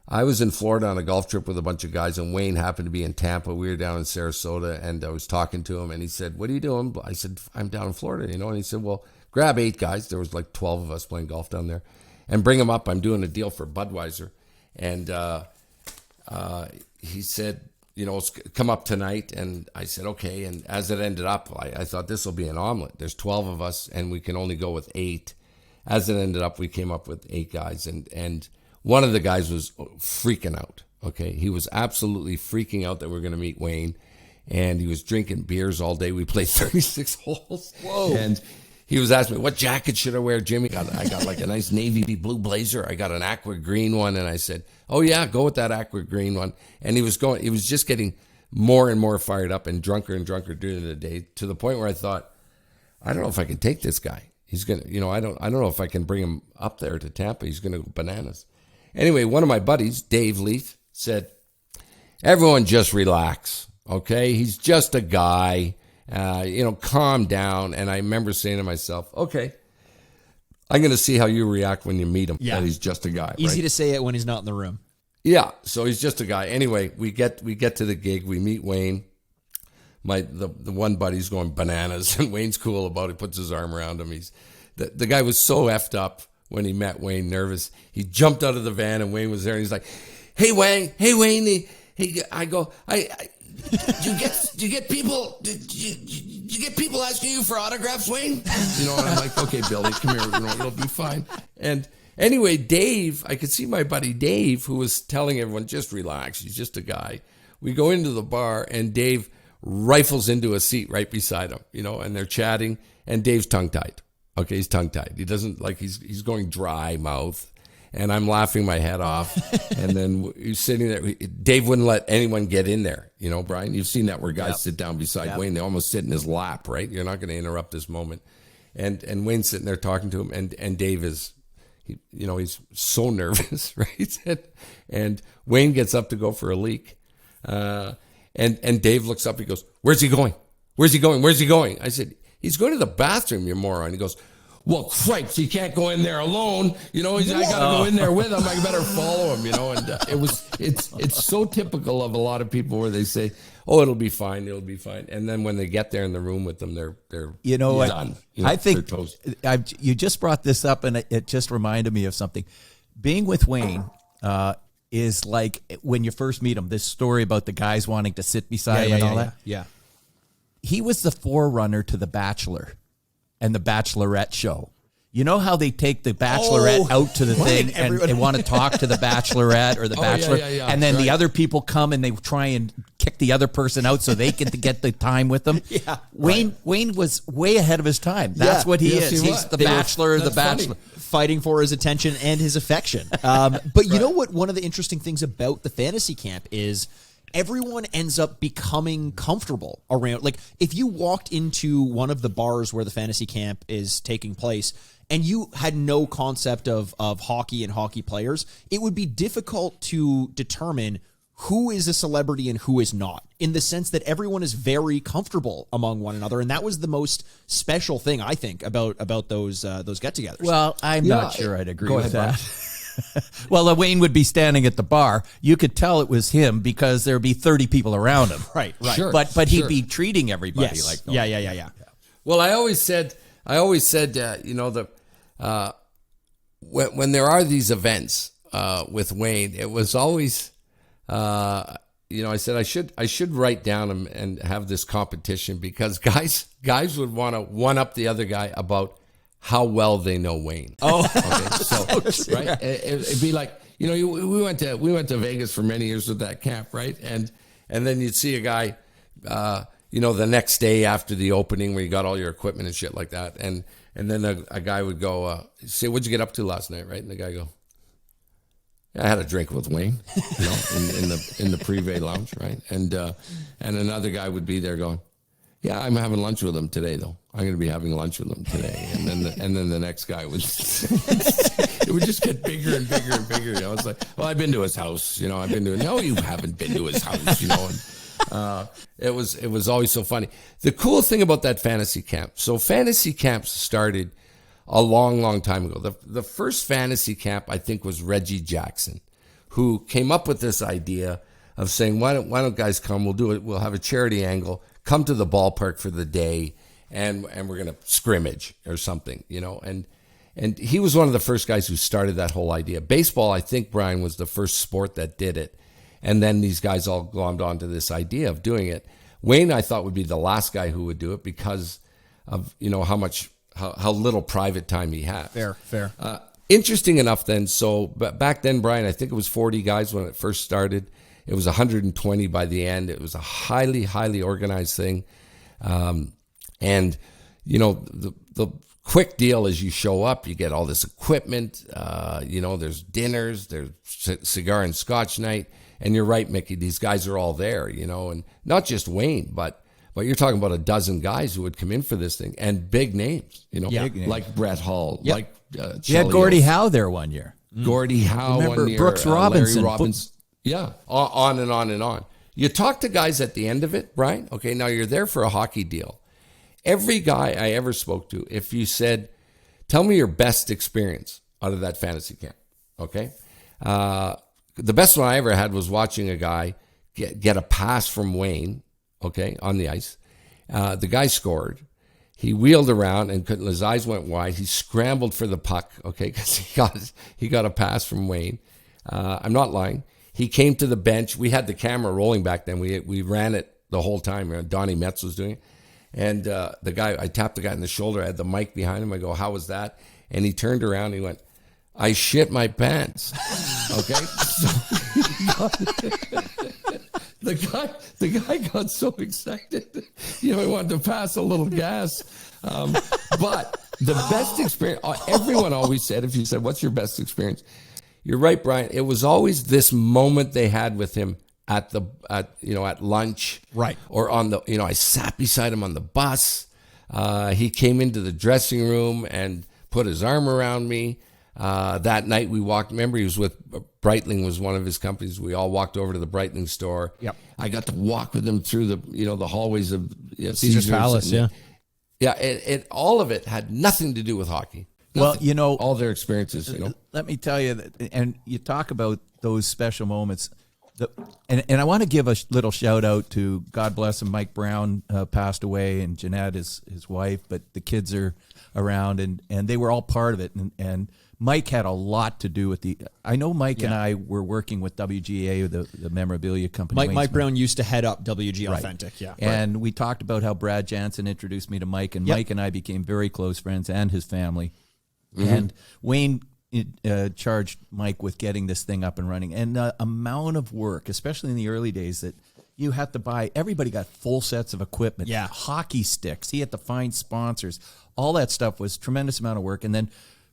I was in Florida on a golf trip with a bunch of guys, and Wayne happened to be in Tampa. We were down in Sarasota, and I was talking to him, and he said, "What are you doing?" I said, "I'm down in Florida," you know. And he said, "Well, grab 8 guys." There was like 12 of us playing golf down there, and bring them up. I'm doing a deal for Budweiser, and he said, "You know, come up tonight." And I said, "Okay." And as it ended up, I thought this will be an omelet. There's 12 of us, and we can only go with 8. As it ended up, we came up with 8 guys, and one of the guys was freaking out. Okay, he was absolutely freaking out that we were going to meet Wayne, and he was drinking beers all day. We played 36 holes. Whoa! And he was asking me, "What jacket should I wear, Jimmy?" I got like a nice navy blue blazer. I got an aqua green one, and I said, "Oh yeah, go with that aqua green one." And he was just getting more and more fired up and drunker during the day, to the point where I thought, I don't know if I can take this guy. He's gonna, you know, I don't know if I can bring him up there to Tampa. He's gonna go bananas. Anyway, one of my buddies, Dave Leaf, said, "Everyone just relax, okay? He's just a guy. You know, calm down." And I remember saying to myself, "Okay, I'm going to see how you react when you meet him." Yeah. That he's just a guy. Easy right? to say it when he's not in the room. Yeah, so he's just a guy. Anyway, we get to the gig. We meet Wayne. The one buddy's going bananas, and Wayne's cool about it. Puts his arm around him. The guy was so effed up when he met Wayne, nervous. He jumped out of the van, and Wayne was there. And he's like, "Hey Wayne, I go, do you get people? Do you get people asking you for autographs, Wayne?" You know, and I'm like, "Okay, Billy, come here. You know, it'll be fine." And Anyway, Dave, I could see my buddy Dave, who was telling everyone, just relax, he's just a guy. We go into the bar, and Dave rifles into a seat right beside him, and they're chatting, and Dave's tongue-tied. Okay, he's tongue-tied. He doesn't, he's going dry mouth, and I'm laughing my head off. And then he's sitting there. Dave wouldn't let anyone get in there, Brian. You've seen that where guys sit down beside Wayne. They almost sit in his lap, right? You're not going to interrupt this moment. And Wayne's sitting there talking to him, and Dave is, he's so nervous, right? And Wayne gets up to go for a leak. And Dave looks up, he goes, "Where's he going? Where's he going? Where's he going?" I said, "He's going to the bathroom, you moron." He goes, "Well, cripes, he can't go in there alone. I got to go in there with him. I better follow him, And it's so typical of a lot of people where they say, "Oh, it'll be fine, it'll be fine." And then when they get there in the room with them, they're done. I think you just brought this up, and it just reminded me of something. Being with Wayne is like when you first meet him, this story about the guys wanting to sit beside him and all that. Yeah. He was the forerunner to The Bachelor and The Bachelorette show. You know how they take the Bachelorette out to the thing and they want to talk to the Bachelorette or the Bachelor, and then the other people come and they try and kick the other person out so they can get the time with them. Yeah, Wayne was way ahead of his time. That's what he is. He's the Bachelor, the Bachelor. Fighting for his attention and his affection. But you know what? One of the interesting things about the fantasy camp is everyone ends up becoming comfortable around. Like, if you walked into one of the bars where the fantasy camp is taking place and you had no concept of hockey and hockey players, it would be difficult to determine who is a celebrity and who is not, in the sense that everyone is very comfortable among one another. And that was the most special thing, I think, about those get-togethers. Well, I'm not sure I'd agree with that. Well, Wayne would be standing at the bar. You could tell it was him because there would be 30 people around him. Right. Sure, but he'd be treating everybody like normal. Yeah. Well, I always said, when there are these events with Wayne, it was always, I said I should write down and have this competition, because guys would want to one up the other guy about how well they know Wayne. Oh, okay, so right, it'd be like, we went to Vegas for many years with that camp, right, and then you'd see a guy, the next day after the opening where you got all your equipment and shit like that, and then a guy would go, say, "What'd you get up to last night?" Right, and the guy go, "I had a drink with Wayne, in the privé lounge," right? And another guy would be there going, "Yeah, I'm having lunch with him today, though. I'm going to be having lunch with him today." And then the next guy would, it would just get bigger and bigger and bigger. It's like, "Well, I've been to his house. I've been to." "No, you haven't been to his house." And it was always so funny. The cool thing about that fantasy camp. So fantasy camps started a long, long time ago. The first fantasy camp, I think, was Reggie Jackson, who came up with this idea of saying, why don't guys come? We'll do it. We'll have a charity angle. Come to the ballpark for the day, and we're going to scrimmage or something, And he was one of the first guys who started that whole idea. Baseball, I think, Brian, was the first sport that did it. And then these guys all glommed onto this idea of doing it. Wayne, I thought, would be the last guy who would do it because of, how little private time he had. Fair. Interesting enough then, so back then, Brian, I think it was 40 guys when it first started. It was 120 by the end. It was a highly, highly organized thing. And, the quick deal is you show up, you get all this equipment, there's dinners, there's cigar and scotch night. And you're right, Mickey, these guys are all there, and not just Wayne, but you're talking about a dozen guys who would come in for this thing, and big names, Big names. like Brett Hull, like You had Gordie Howe there one year. Gordie Howe one year. Brooks Robinson. Larry Robbins. Yeah, on and on and on. You talk to guys at the end of it, Brian, okay, now you're there for a hockey deal. Every guy I ever spoke to, if you said, "Tell me your best experience out of that fantasy camp," okay? The best one I ever had was watching a guy get a pass from Wayne, okay, on the ice. The guy scored. He wheeled around and his eyes went wide. He scrambled for the puck, okay, because he got a pass from Wayne. I'm not lying. He came to the bench. We had the camera rolling back then. We ran it the whole time. Donnie Metz was doing it. And I tapped the guy in the shoulder. I had the mic behind him. I go, "How was that?" And he turned around and he went, I shit my pants. Okay. The guy got so excited, he wanted to pass a little gas. But the best experience, everyone always said, if you said, what's your best experience? You're right, Brian. It was always this moment they had with him at lunch. Right. Or on the, I sat beside him on the bus. He came into the dressing room and put his arm around me. That night we walked, remember he was with, Breitling was one of his companies. We all walked over to the Breitling store. Yep. I got to walk with him through the hallways of Caesar's Palace, yeah. Yeah, it all of it had nothing to do with hockey. Nothing. Well, all their experiences, Let me tell you, and you talk about those special moments. And I want to give a little shout out to, God bless him, Mike Brown passed away, and Jeanette, his wife, but the kids are around, and they were all part of it. And Mike had a lot to do with I know Mike and I were working with WGA, the memorabilia company. Mike Brown used to head up WG Authentic, yeah. And we talked about how Brad Jansen introduced me to Mike, and Mike and I became very close friends, and his family. Mm-hmm. And Wayne charged Mike with getting this thing up and running. And the amount of work, especially in the early days, that you had to buy. Everybody got full sets of equipment. Yeah. Hockey sticks. He had to find sponsors. All that stuff was a tremendous amount of work. And then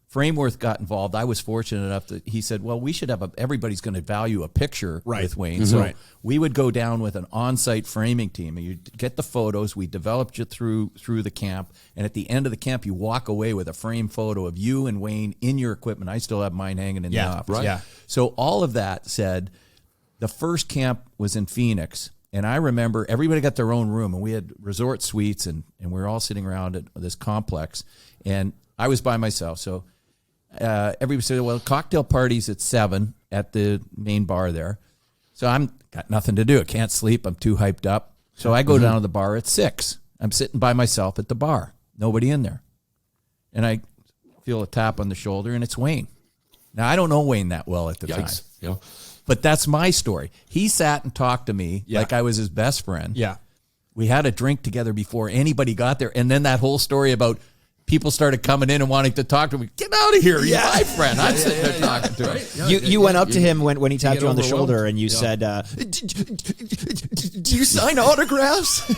Frameworth got involved. I was fortunate enough that he said, well, we should have everybody's going to value a picture with Wayne. So we would go down with an on-site framing team, and you'd get the photos. We developed it through the camp. And at the end of the camp, you walk away with a framed photo of you and Wayne in your equipment. I still have mine hanging in the office. Right. Yeah. So all of that said, the first camp was in Phoenix. And I remember everybody got their own room, and we had resort suites, and we were all sitting around at this complex. And I was by myself. So everybody said, well, cocktail party's at 7 at the main bar there. So I'm got nothing to do. I can't sleep. I'm too hyped up. So I go down to the bar at 6. I'm sitting by myself at the bar. Nobody in there. And I feel a tap on the shoulder, and it's Wayne. Now, I don't know Wayne that well at the time. Yeah. But that's my story. He sat and talked to me like I was his best friend. Yeah. We had a drink together before anybody got there. And then that whole story about people started coming in and wanting to talk to me. Get out of here. You're my friend. I'm sitting there talking to him. You went up to him when he tapped you on the shoulder, and you said, do you sign autographs?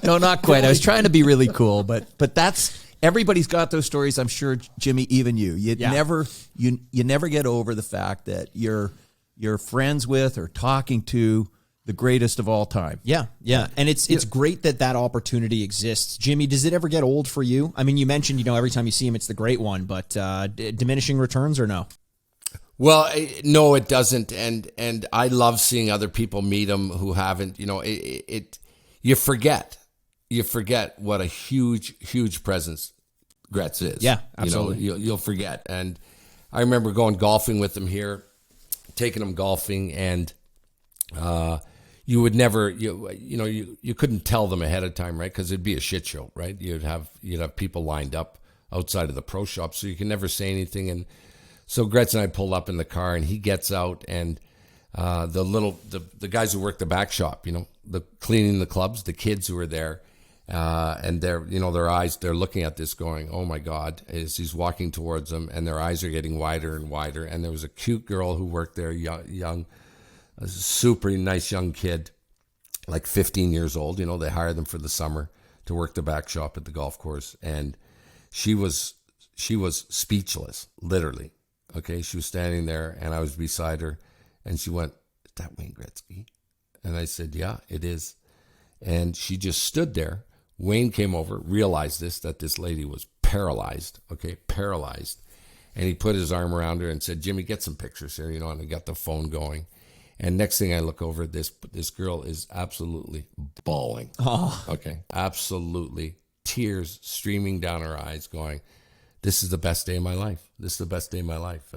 No, not quite. I was trying to be really cool, but that's everybody's got those stories. I'm sure, Jimmy, even you. You never get over the fact that you're friends with or talking to the greatest of all time. Yeah. And it's great that opportunity exists. Jimmy, does it ever get old for you? I mean, you mentioned, every time you see him, it's the great one, but diminishing returns or no? Well, no, it doesn't. And I love seeing other people meet him who haven't, you forget what a huge presence Gretz is. Yeah, absolutely. You'll forget. And I remember going golfing with him here, taking him golfing, and you would never, you couldn't tell them ahead of time, right? Because it'd be a shit show, right? You'd have people lined up outside of the pro shop, so you can never say anything. And so Gretz and I pulled up in the car, and he gets out, and the guys who work the back shop, the cleaning the clubs, the kids who were there, and their eyes, they're looking at this going, oh my God, as he's walking towards them, and their eyes are getting wider and wider. And there was a cute girl who worked there, young, a super nice young kid, like 15 years old. They hired them for the summer to work the back shop at the golf course. And she was speechless, literally. Okay. She was standing there, and I was beside her, and she went, is that Wayne Gretzky? And I said, yeah, it is. And she just stood there. Wayne came over, realized that this lady was paralyzed. And he put his arm around her and said, Jimmy, get some pictures here, and he got the phone going. And next thing I look over, this girl is absolutely bawling. Oh. Okay, absolutely. Tears streaming down her eyes going, this is the best day of my life. This is the best day of my life.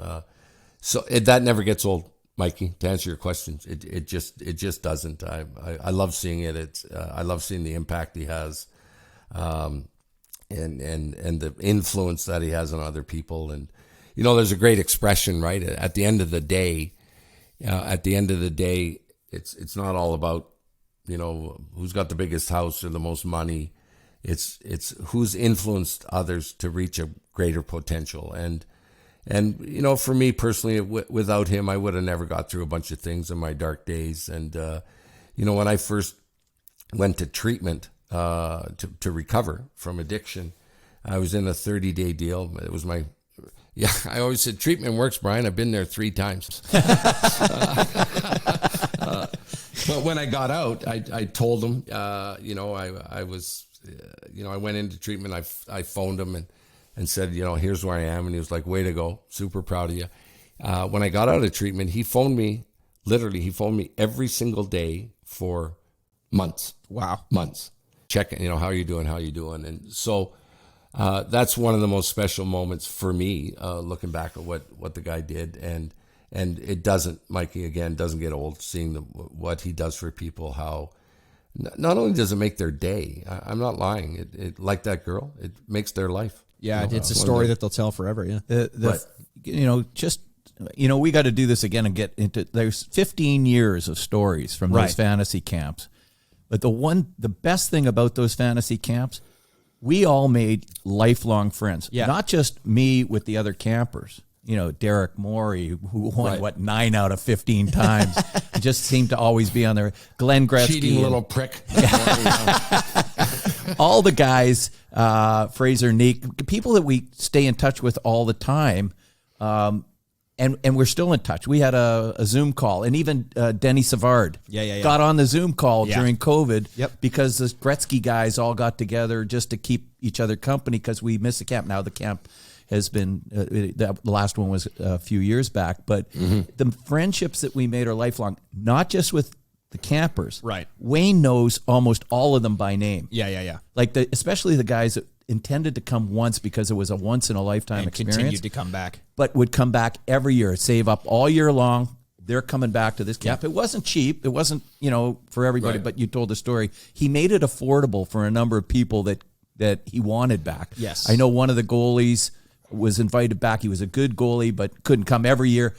So that never gets old, Mikey, to answer your questions. It just doesn't. I love seeing it. I love seeing the impact he has, and the influence that he has on other people. And, there's a great expression, right? At the end of the day, it's not all about, who's got the biggest house or the most money. It's who's influenced others to reach a greater potential. And And, you know, for me personally, without him, I would have never got through a bunch of things in my dark days. And, you know, when I first went to treatment to recover from addiction, I was in a 30-day deal. It was my, I always said, treatment works, Brian. I've been there 3 times. But when I got out, I told him, you know, I was, you know, I went into treatment. I phoned him and said, you know, here's where I am. And he was like, way to go. Super proud of you. When I got out of treatment, he phoned me every single day for months. Wow. Months. Checking, you know, how you doing? And so that's one of the most special moments for me, looking back at what the guy did. And it doesn't, Mikey, again, doesn't get old seeing what he does for people, how not only does it make their day, I'm not lying, it like that girl, it makes their life. Yeah, you know, it's a story that they'll tell forever, yeah. Right. You know, just, you know, we got to do this again and get into, there's 15 years of stories from those fantasy camps. But the best thing about those fantasy camps, we all made lifelong friends. Yeah. Not just me with the other campers. You know, Derek Morey, who won, 9 out of 15 times. Just seemed to always be on there. Glenn Gretzky. Cheating little prick. All the guys, Fraser Neek, people that we stay in touch with all the time. And we're still in touch. We had a Zoom call, and even Denny Savard got on the Zoom call during COVID because the Gretzky guys all got together just to keep each other company because we missed the camp. Now the camp has been, the last one was a few years back, but the friendships that we made are lifelong, not just with the campers. Right. Wayne knows almost all of them by name. Yeah. Like especially the guys that intended to come once because it was a once-in-a-lifetime experience. Continued to come back. But would come back every year, save up all year long. They're coming back to this camp. It wasn't cheap. It wasn't, you know, for everybody, but you told the story. He made it affordable for a number of people that he wanted back. Yes. I know one of the goalies was invited back. He was a good goalie, but couldn't come every year.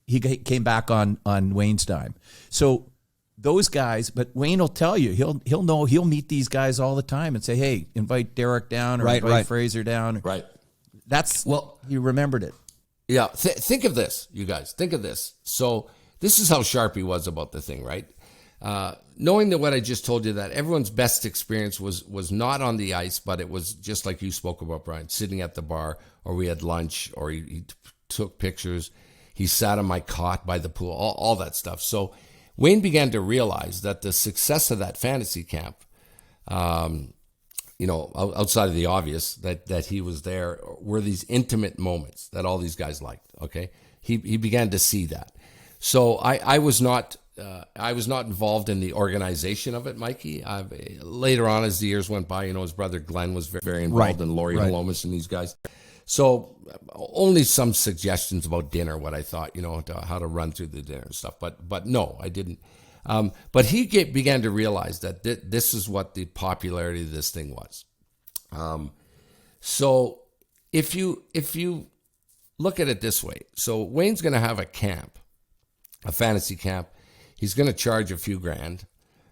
He came back on Wayne's dime. So those guys, but Wayne will tell you, he'll know, he'll meet these guys all the time and say, hey, invite Derek down or invite Fraser down. Right. That's, you remembered it. Yeah. Think of this, you guys. Think of this. So this is how sharp he was about the thing, right? Knowing that what I just told you, that everyone's best experience was not on the ice, but it was just like you spoke about, Brian, sitting at the bar, or we had lunch, or he took pictures. He sat on my cot by the pool, all that stuff. So Wayne began to realize that the success of that fantasy camp, you know, outside of the obvious that he was there, were these intimate moments that all these guys liked. Okay, he began to see that. So I was not involved in the organization of it, Mikey. Later on, as the years went by, you know, his brother Glenn was very involved, and Laurie Holomis and these guys. So only some suggestions about dinner, what I thought, you know, how to run through the dinner and stuff. But no, I didn't. But he began to realize that this is what the popularity of this thing was. So if you look at it this way, so Wayne's going to have a camp, a fantasy camp. He's going to charge a few grand,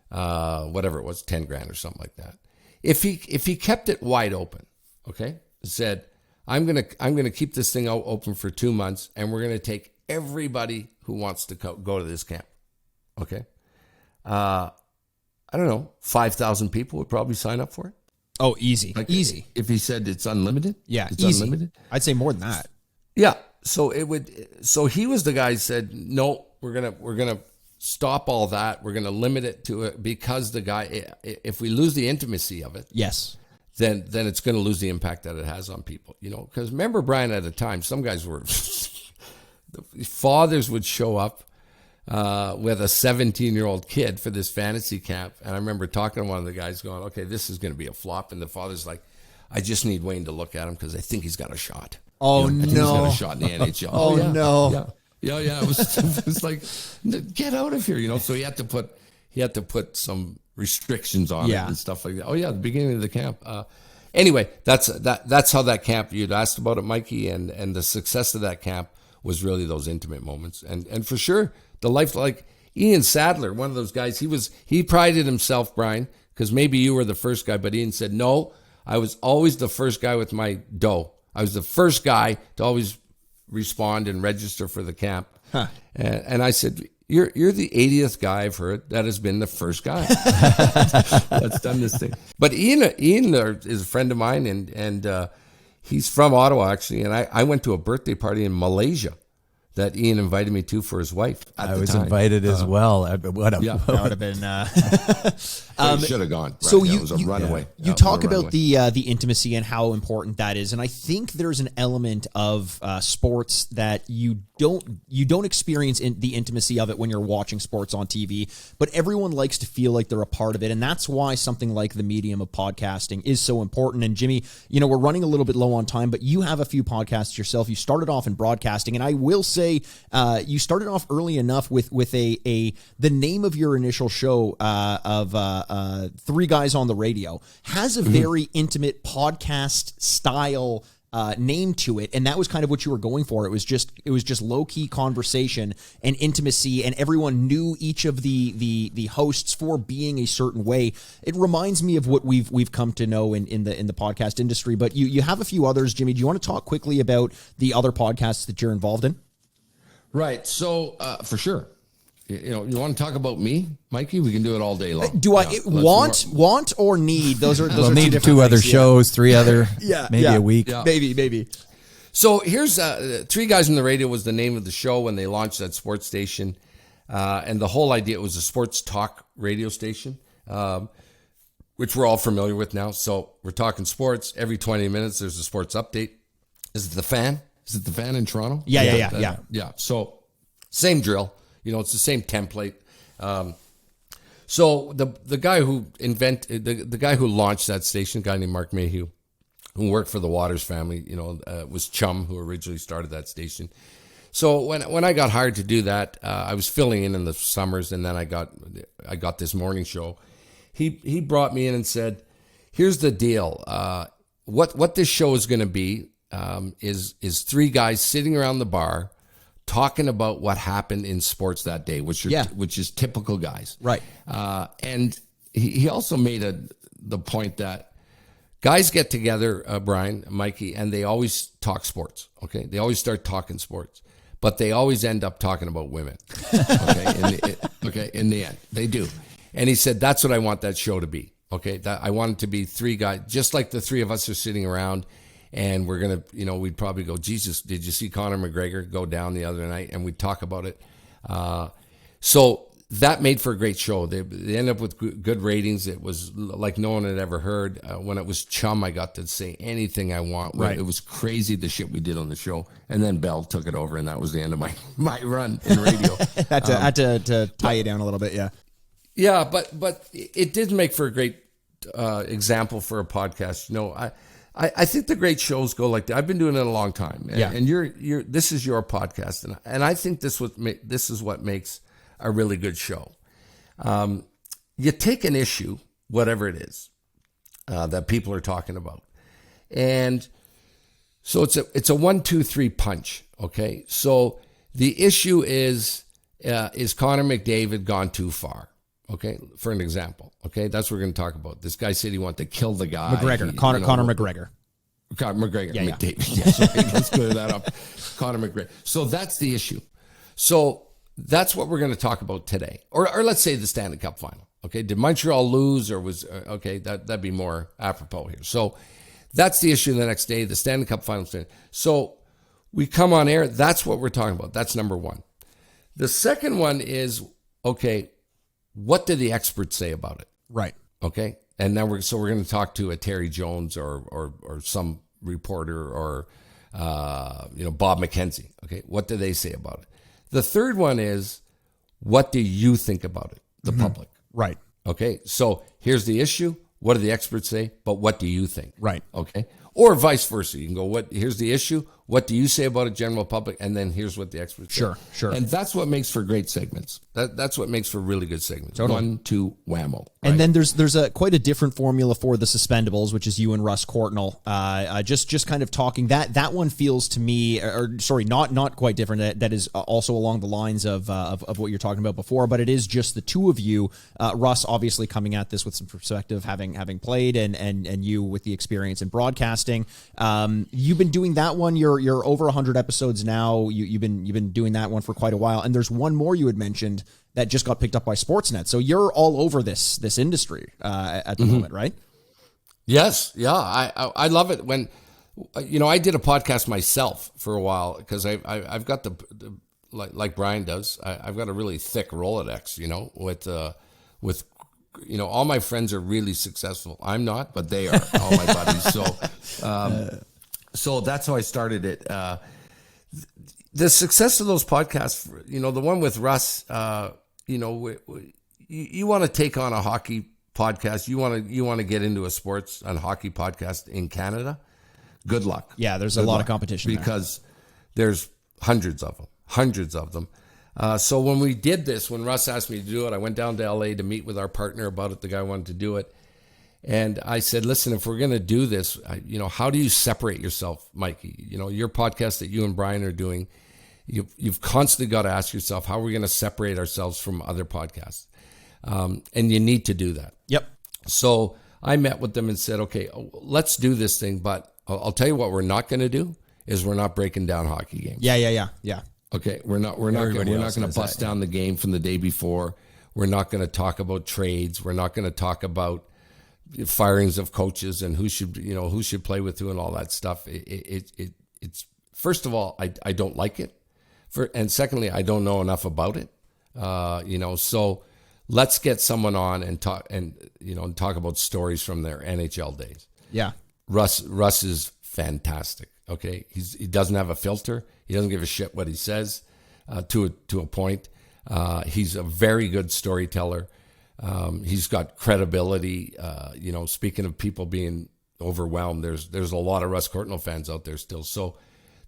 whatever it was, 10 grand or something like that. If he kept it wide open, okay, said, I'm gonna keep this thing open for 2 months, and we're gonna take everybody who wants to go to this camp. Okay, I don't know, 5,000 people would probably sign up for it. Oh, easy, easy. If he said it's unlimited, it's easy. Unlimited. I'd say more than that. Yeah. So it would. So he was the guy who said, no, we're gonna stop all that. We're gonna limit it to it because the guy, if we lose the intimacy of it, then it's going to lose the impact that it has on people, you know. Because remember, Brian, at a time, some guys were, the fathers would show up with a 17-year-old kid for this fantasy camp. And I remember talking to one of the guys going, okay, this is going to be a flop. And the father's like, I just need Wayne to look at him because I think he's got a shot. Oh, I think he's got a shot in the NHL. Oh, no. Yeah. It was like, get out of here, you know. So he had to put some restrictions on it and stuff like that. Oh yeah, the beginning of the camp. Anyway, that's how that camp, you'd asked about it, Mikey, and the success of that camp was really those intimate moments. And for sure, the life, like Ian Sadler, one of those guys, he prided himself, Brian, because maybe you were the first guy, but Ian said, no, I was always the first guy with my dough. I was the first guy to always respond and register for the camp. Huh. And I said, you're the 80th guy I've heard that has been the first guy that's done this thing. But Ian is a friend of mine, and he's from Ottawa, actually. And I went to a birthday party in Malaysia that Ian invited me to for his wife at the I was time. invited as well. That would have been. Should have gone. Right? So it was a runaway. You talk about the intimacy and how important that is, and I think there's an element of sports that you don't experience the intimacy of it when you're watching sports on TV, but everyone likes to feel like they're a part of it, and that's why something like the medium of podcasting is so important. And Jimmy, we're running a little bit low on time, but you have a few podcasts yourself. You started off in broadcasting, and I will say you started off early enough with the name of your initial show of Three Guys on the Radio has a very intimate podcast style name to it, and that was kind of what you were going for. It was just low key conversation and intimacy, and everyone knew each of the hosts for being a certain way. It reminds me of what we've come to know in the podcast industry. But you have a few others, Jimmy. Do you want to talk quickly about the other podcasts that you're involved in? Right. So for sure. You want to talk about me, Mikey? We can do it all day long. Do I want or need? Those are we'll need two two other things, shows, three other, maybe a week. Yeah. Maybe. So here's Three Guys on the Radio was the name of the show when they launched that sports station, and the whole idea was a sports talk radio station, which we're all familiar with now. So we're talking sports every 20 minutes. There's a sports update. Is it the Fan? Is it the Fan in Toronto? Yeah. So same drill. It's the same template. So the guy who the guy who launched that station, a guy named Mark Mayhew, who worked for the Waters family, was Chum, who originally started that station. So when I got hired to do that, I was filling in the summers, and then I got this morning show. He brought me in and said, "Here's the deal. What this show is going to be is three guys sitting around the bar, talking about what happened in sports that day, which is typical guys." Right. And he also made the point that guys get together, Brian, Mikey, and they always talk sports. Okay. They always start talking sports, but they always end up talking about women. Okay. In the end, they do. And he said, that's what I want that show to be. Okay. I want it to be three guys, just like the three of us are sitting around. And we're going to, we'd probably go, Jesus, did you see Conor McGregor go down the other night? And we'd talk about it. So that made for a great show. They ended up with good ratings. It was like no one had ever heard. When it was Chum, I got to say anything I want. Right. It was crazy the shit we did on the show. And then Bell took it over, and that was the end of my run in radio. had to tie you down a little bit, yeah. Yeah, but it did make for a great example for a podcast. I think the great shows go like that. I've been doing it a long time, and this is your podcast, and I think this is what makes a really good show. You take an issue, whatever it is, that people are talking about, and so it's a 1, 2, 3 punch. Okay, so the issue is Connor McDavid gone too far? Okay, for an example. Okay, that's what we're going to talk about. This guy said he wanted to kill the guy. McGregor. Conor McGregor. Conor McGregor. Yeah. McDavid. Yes, okay, let's clear that up. Conor McGregor. So that's the issue. So that's what we're going to talk about today. Or let's say the Stanley Cup final. Okay, did Montreal lose, or was okay? That'd be more apropos here. So that's the issue the next day. The Stanley Cup final. So we come on air. That's what we're talking about. That's number one. The second one is, okay, what do the experts say about it? Right. Okay. And then we're going to talk to a Terry Jones or some reporter or Bob McKenzie. Okay. What do they say about it? The third one is, what do you think about it? The public. Right. Okay. So here's the issue. What do the experts say? But what do you think? Right. Okay. Or vice versa. You can go, here's the issue. What do you say about a general public? And then here's what the experts say. Sure. And that's what makes for great segments. That's what makes for really good segments. Totally. 1, 2, whammo. Right? And then there's a quite a different formula for the Suspendables, which is you and Russ Courtnall. Just kind of talking that one feels to me, or sorry, not quite different. That is also along the lines of what you're talking about before, but it is just the two of you. Russ obviously coming at this with some perspective, having played, and you with the experience in broadcasting. You've been doing that one. You're over 100 episodes now. You've been doing that one for quite a while, and there's one more you had mentioned that just got picked up by Sportsnet. So you're all over this industry at the moment, right? Yes, yeah, I love it when, I did a podcast myself for a while because I've got the like Brian does. I've got a really thick Rolodex, with all my friends are really successful. I'm not, but they are, all my buddies. So that's how I started it. The success of those podcasts, the one with Russ, you want to take on a hockey podcast. You want to get into a sports and hockey podcast in Canada. Good luck. Yeah, there's a lot of competition because there's hundreds of them. So when we did this, when Russ asked me to do it, I went down to LA to meet with our partner about it. The guy wanted to do it. And I said, listen, if we're going to do this, how do you separate yourself, Mikey? Your podcast that you and Brian are doing, you've constantly got to ask yourself, how are we going to separate ourselves from other podcasts? And you need to do that. Yep. So I met with them and said, okay, let's do this thing. But I'll tell you what we're not going to do is we're not breaking down hockey games. Yeah. Okay, we're not going to bust down the game from the day before. We're not going to talk about trades. We're not going to talk about firings of coaches and who should play with who and all that stuff. It's first of all, I don't like it, and secondly, I don't know enough about it. So let's get someone on and talk about stories from their NHL days. Yeah, Russ is fantastic. Okay, he doesn't have a filter. He doesn't give a shit what he says to a point. He's a very good storyteller. He's got credibility. Speaking of people being overwhelmed, there's a lot of Russ Courtnall fans out there still. So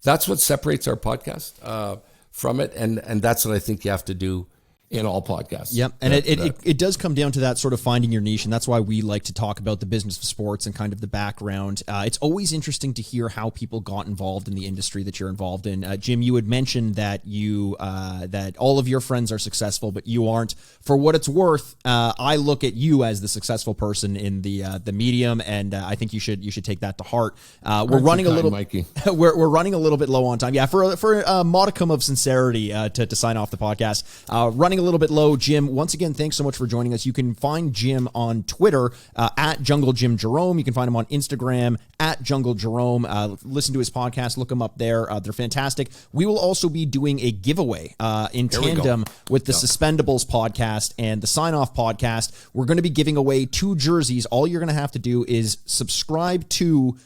that's what separates our podcast from it, and that's what I think you have to do in all podcasts. Yep. And it does come down to that sort of finding your niche. And that's why we like to talk about the business of sports and kind of the background. It's always interesting to hear how people got involved in the industry that you're involved in. Jim, you had mentioned that that all of your friends are successful, but you aren't. For what it's worth, I look at you as the successful person in the medium. And I think you should take that to heart. We're running a little, Mikey. we're running a little bit low on time. Yeah. For a modicum of sincerity, to sign off the podcast, running a little bit low. Jim, once again, thanks so much for joining us. You can find Jim on Twitter at Jungle Jim Jerome. You can find him on Instagram at Jungle Jerome. Listen to his podcast. Look him up there. They're fantastic. We will also be doing a giveaway in tandem with the Suspendables podcast and the Sign Off podcast. We're going to be giving away 2 jerseys. All you're going to have to do is subscribe to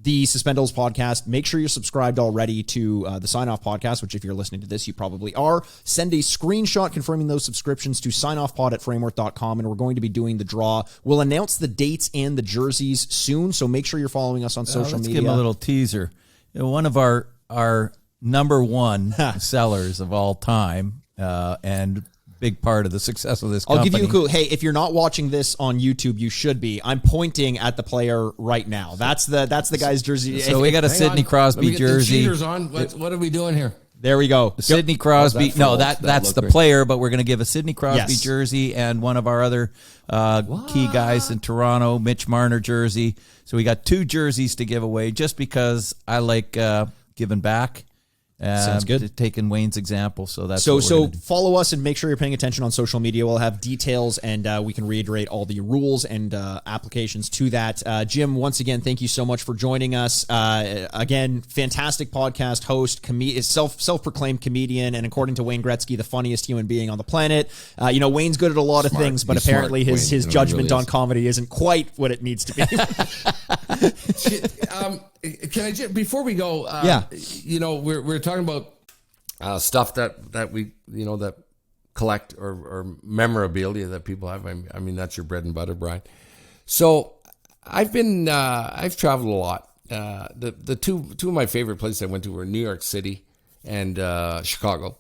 the Suspendables podcast. Make sure you're subscribed already to the Sign Off podcast, which if you're listening to this, you probably are. Send a screenshot confirming those subscriptions to signoffpod@frameworth.com, and we're going to be doing the draw. We'll announce the dates and the jerseys soon, so make sure you're following us on social media. Let's give them a little teaser. One of our number one sellers of all time, and big part of the success of this company. I'll give you a clue. Hey, if you're not watching this on YouTube, you should be. I'm pointing at the player right now. That's the guy's jersey. So we got a Sidney Crosby jersey. The cheaters on. What are we doing here? There we go. Sidney Crosby. That's the player, but we're going to give a Sidney Crosby jersey and one of our other key guys in Toronto, Mitch Marner jersey. So we got 2 jerseys to give away just because I like giving back. Sounds good. Taking Wayne's example, so that's so follow us and make sure you're paying attention on social media. We'll have details and we can reiterate all the rules and applications to that. Jim, once again, thank you so much for joining us. Again, fantastic podcast host, self-proclaimed comedian, and according to Wayne Gretzky, the funniest human being on the planet. Wayne's good at a lot of things, but apparently his judgment on comedy isn't quite what it needs to be. Can I just, before we go, we're talking about stuff that we that collect or memorabilia that people have. I mean that's your bread and butter, Brian. So I've traveled a lot, the two of my favorite places I went to were New York City and Chicago.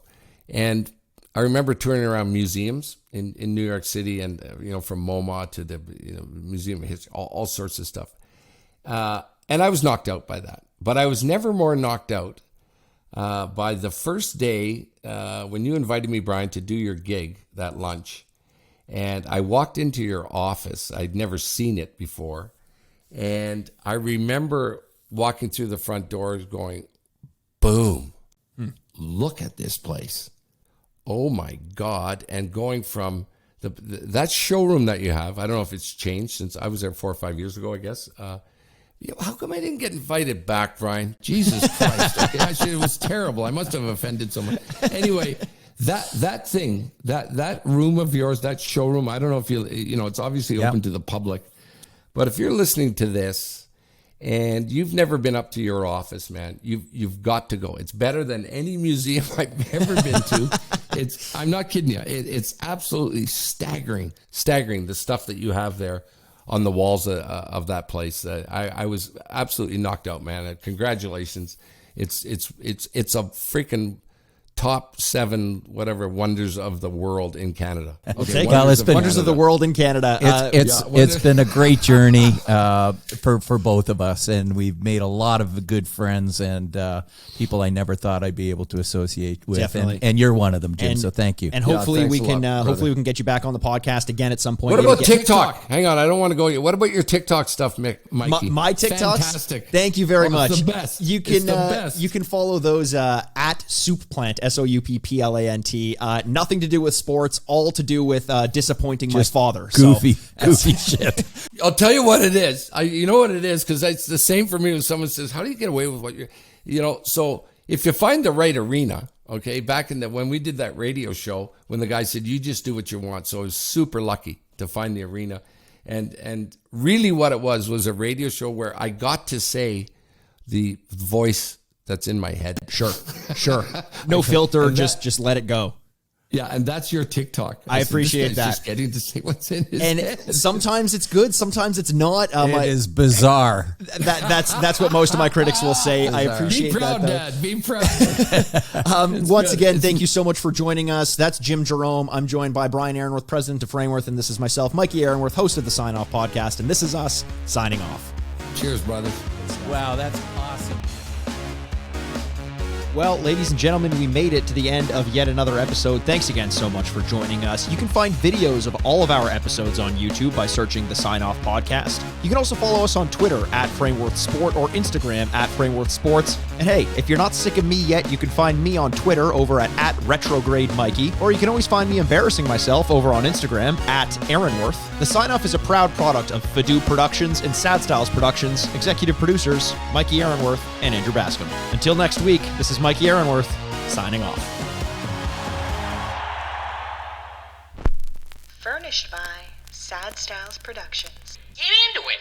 And I remember touring around museums in New York City, and from MoMA to the Museum of History, all sorts of stuff. And I was knocked out by that. But I was never more knocked out by the first day when you invited me, Brian, to do your gig, that lunch. And I walked into your office. I'd never seen it before. And I remember walking through the front doors going, boom, look at this place. Oh my God. And going from that showroom that you have, I don't know if it's changed since I was there 4 or 5 years ago, I guess. How come I didn't get invited back, Brian? Jesus Christ. Okay, actually, it was terrible. I must have offended someone. Anyway, that thing, that room of yours, that showroom, I don't know if it's obviously open to the public. But if you're listening to this and you've never been up to your office, man, you've got to go. It's better than any museum I've ever been to. I'm not kidding you. It's absolutely staggering the stuff that you have there on the walls of that place. I was absolutely knocked out, man. Congratulations. It's a freaking top 7 whatever wonders of the world in Canada. Okay. Well, it's been wonders of the world in Canada. It's been a great journey for both of us, and we've made a lot of good friends and people I never thought I'd be able to associate with. Definitely. And you're one of them, Jim. So thank you. And hopefully we can get you back on the podcast again at some point. What about TikTok? Hang on, I don't want to go. What about your TikTok stuff, Mikey? My TikToks. Fantastic. Thank you very much. It's the best. You can follow those at Soupplant. SOUPPLANT. Nothing to do with sports, all to do with disappointing my father. Goofy shit. I'll tell you what it is. You know what it is, because it's the same for me when someone says, how do you get away with what you're, so if you find the right arena, okay, back when we did that radio show, when the guy said, you just do what you want. So I was super lucky to find the arena. And really what it was a radio show where I got to say the voice that's in my head. Sure. No filter, just let it go. Yeah, and that's your TikTok. I appreciate that. Just getting to say what's in his head. And sometimes it's good, sometimes it's not. It is bizarre. That's what most of my critics will say. Bizarre. I appreciate that. Be proud, that, Dad. Be proud. Once again, thank you so much for joining us. That's Jim Jerome. I'm joined by Brian Aaronworth, president of Frameworth, and this is myself, Mikey Aaronworth, host of the Sign Off podcast, and this is us signing off. Cheers, brothers. Wow, that's awesome. Well, ladies and gentlemen, we made it to the end of yet another episode. Thanks again so much for joining us. You can find videos of all of our episodes on YouTube by searching the Sign Off Podcast. You can also follow us on Twitter at Frameworth Sport or Instagram at Frameworth Sports. And hey, if you're not sick of me yet, you can find me on Twitter over at Retrograde Mikey, or you can always find me embarrassing myself over on Instagram at Aaronworth. The Sign Off is a proud product of Fadoo Productions and Sad Styles Productions, executive producers Mikey Aaronworth and Andrew Bascom. Until next week, this is Mikey Aaronworth, signing off. Furnished by Sad Styles Productions. Get into it!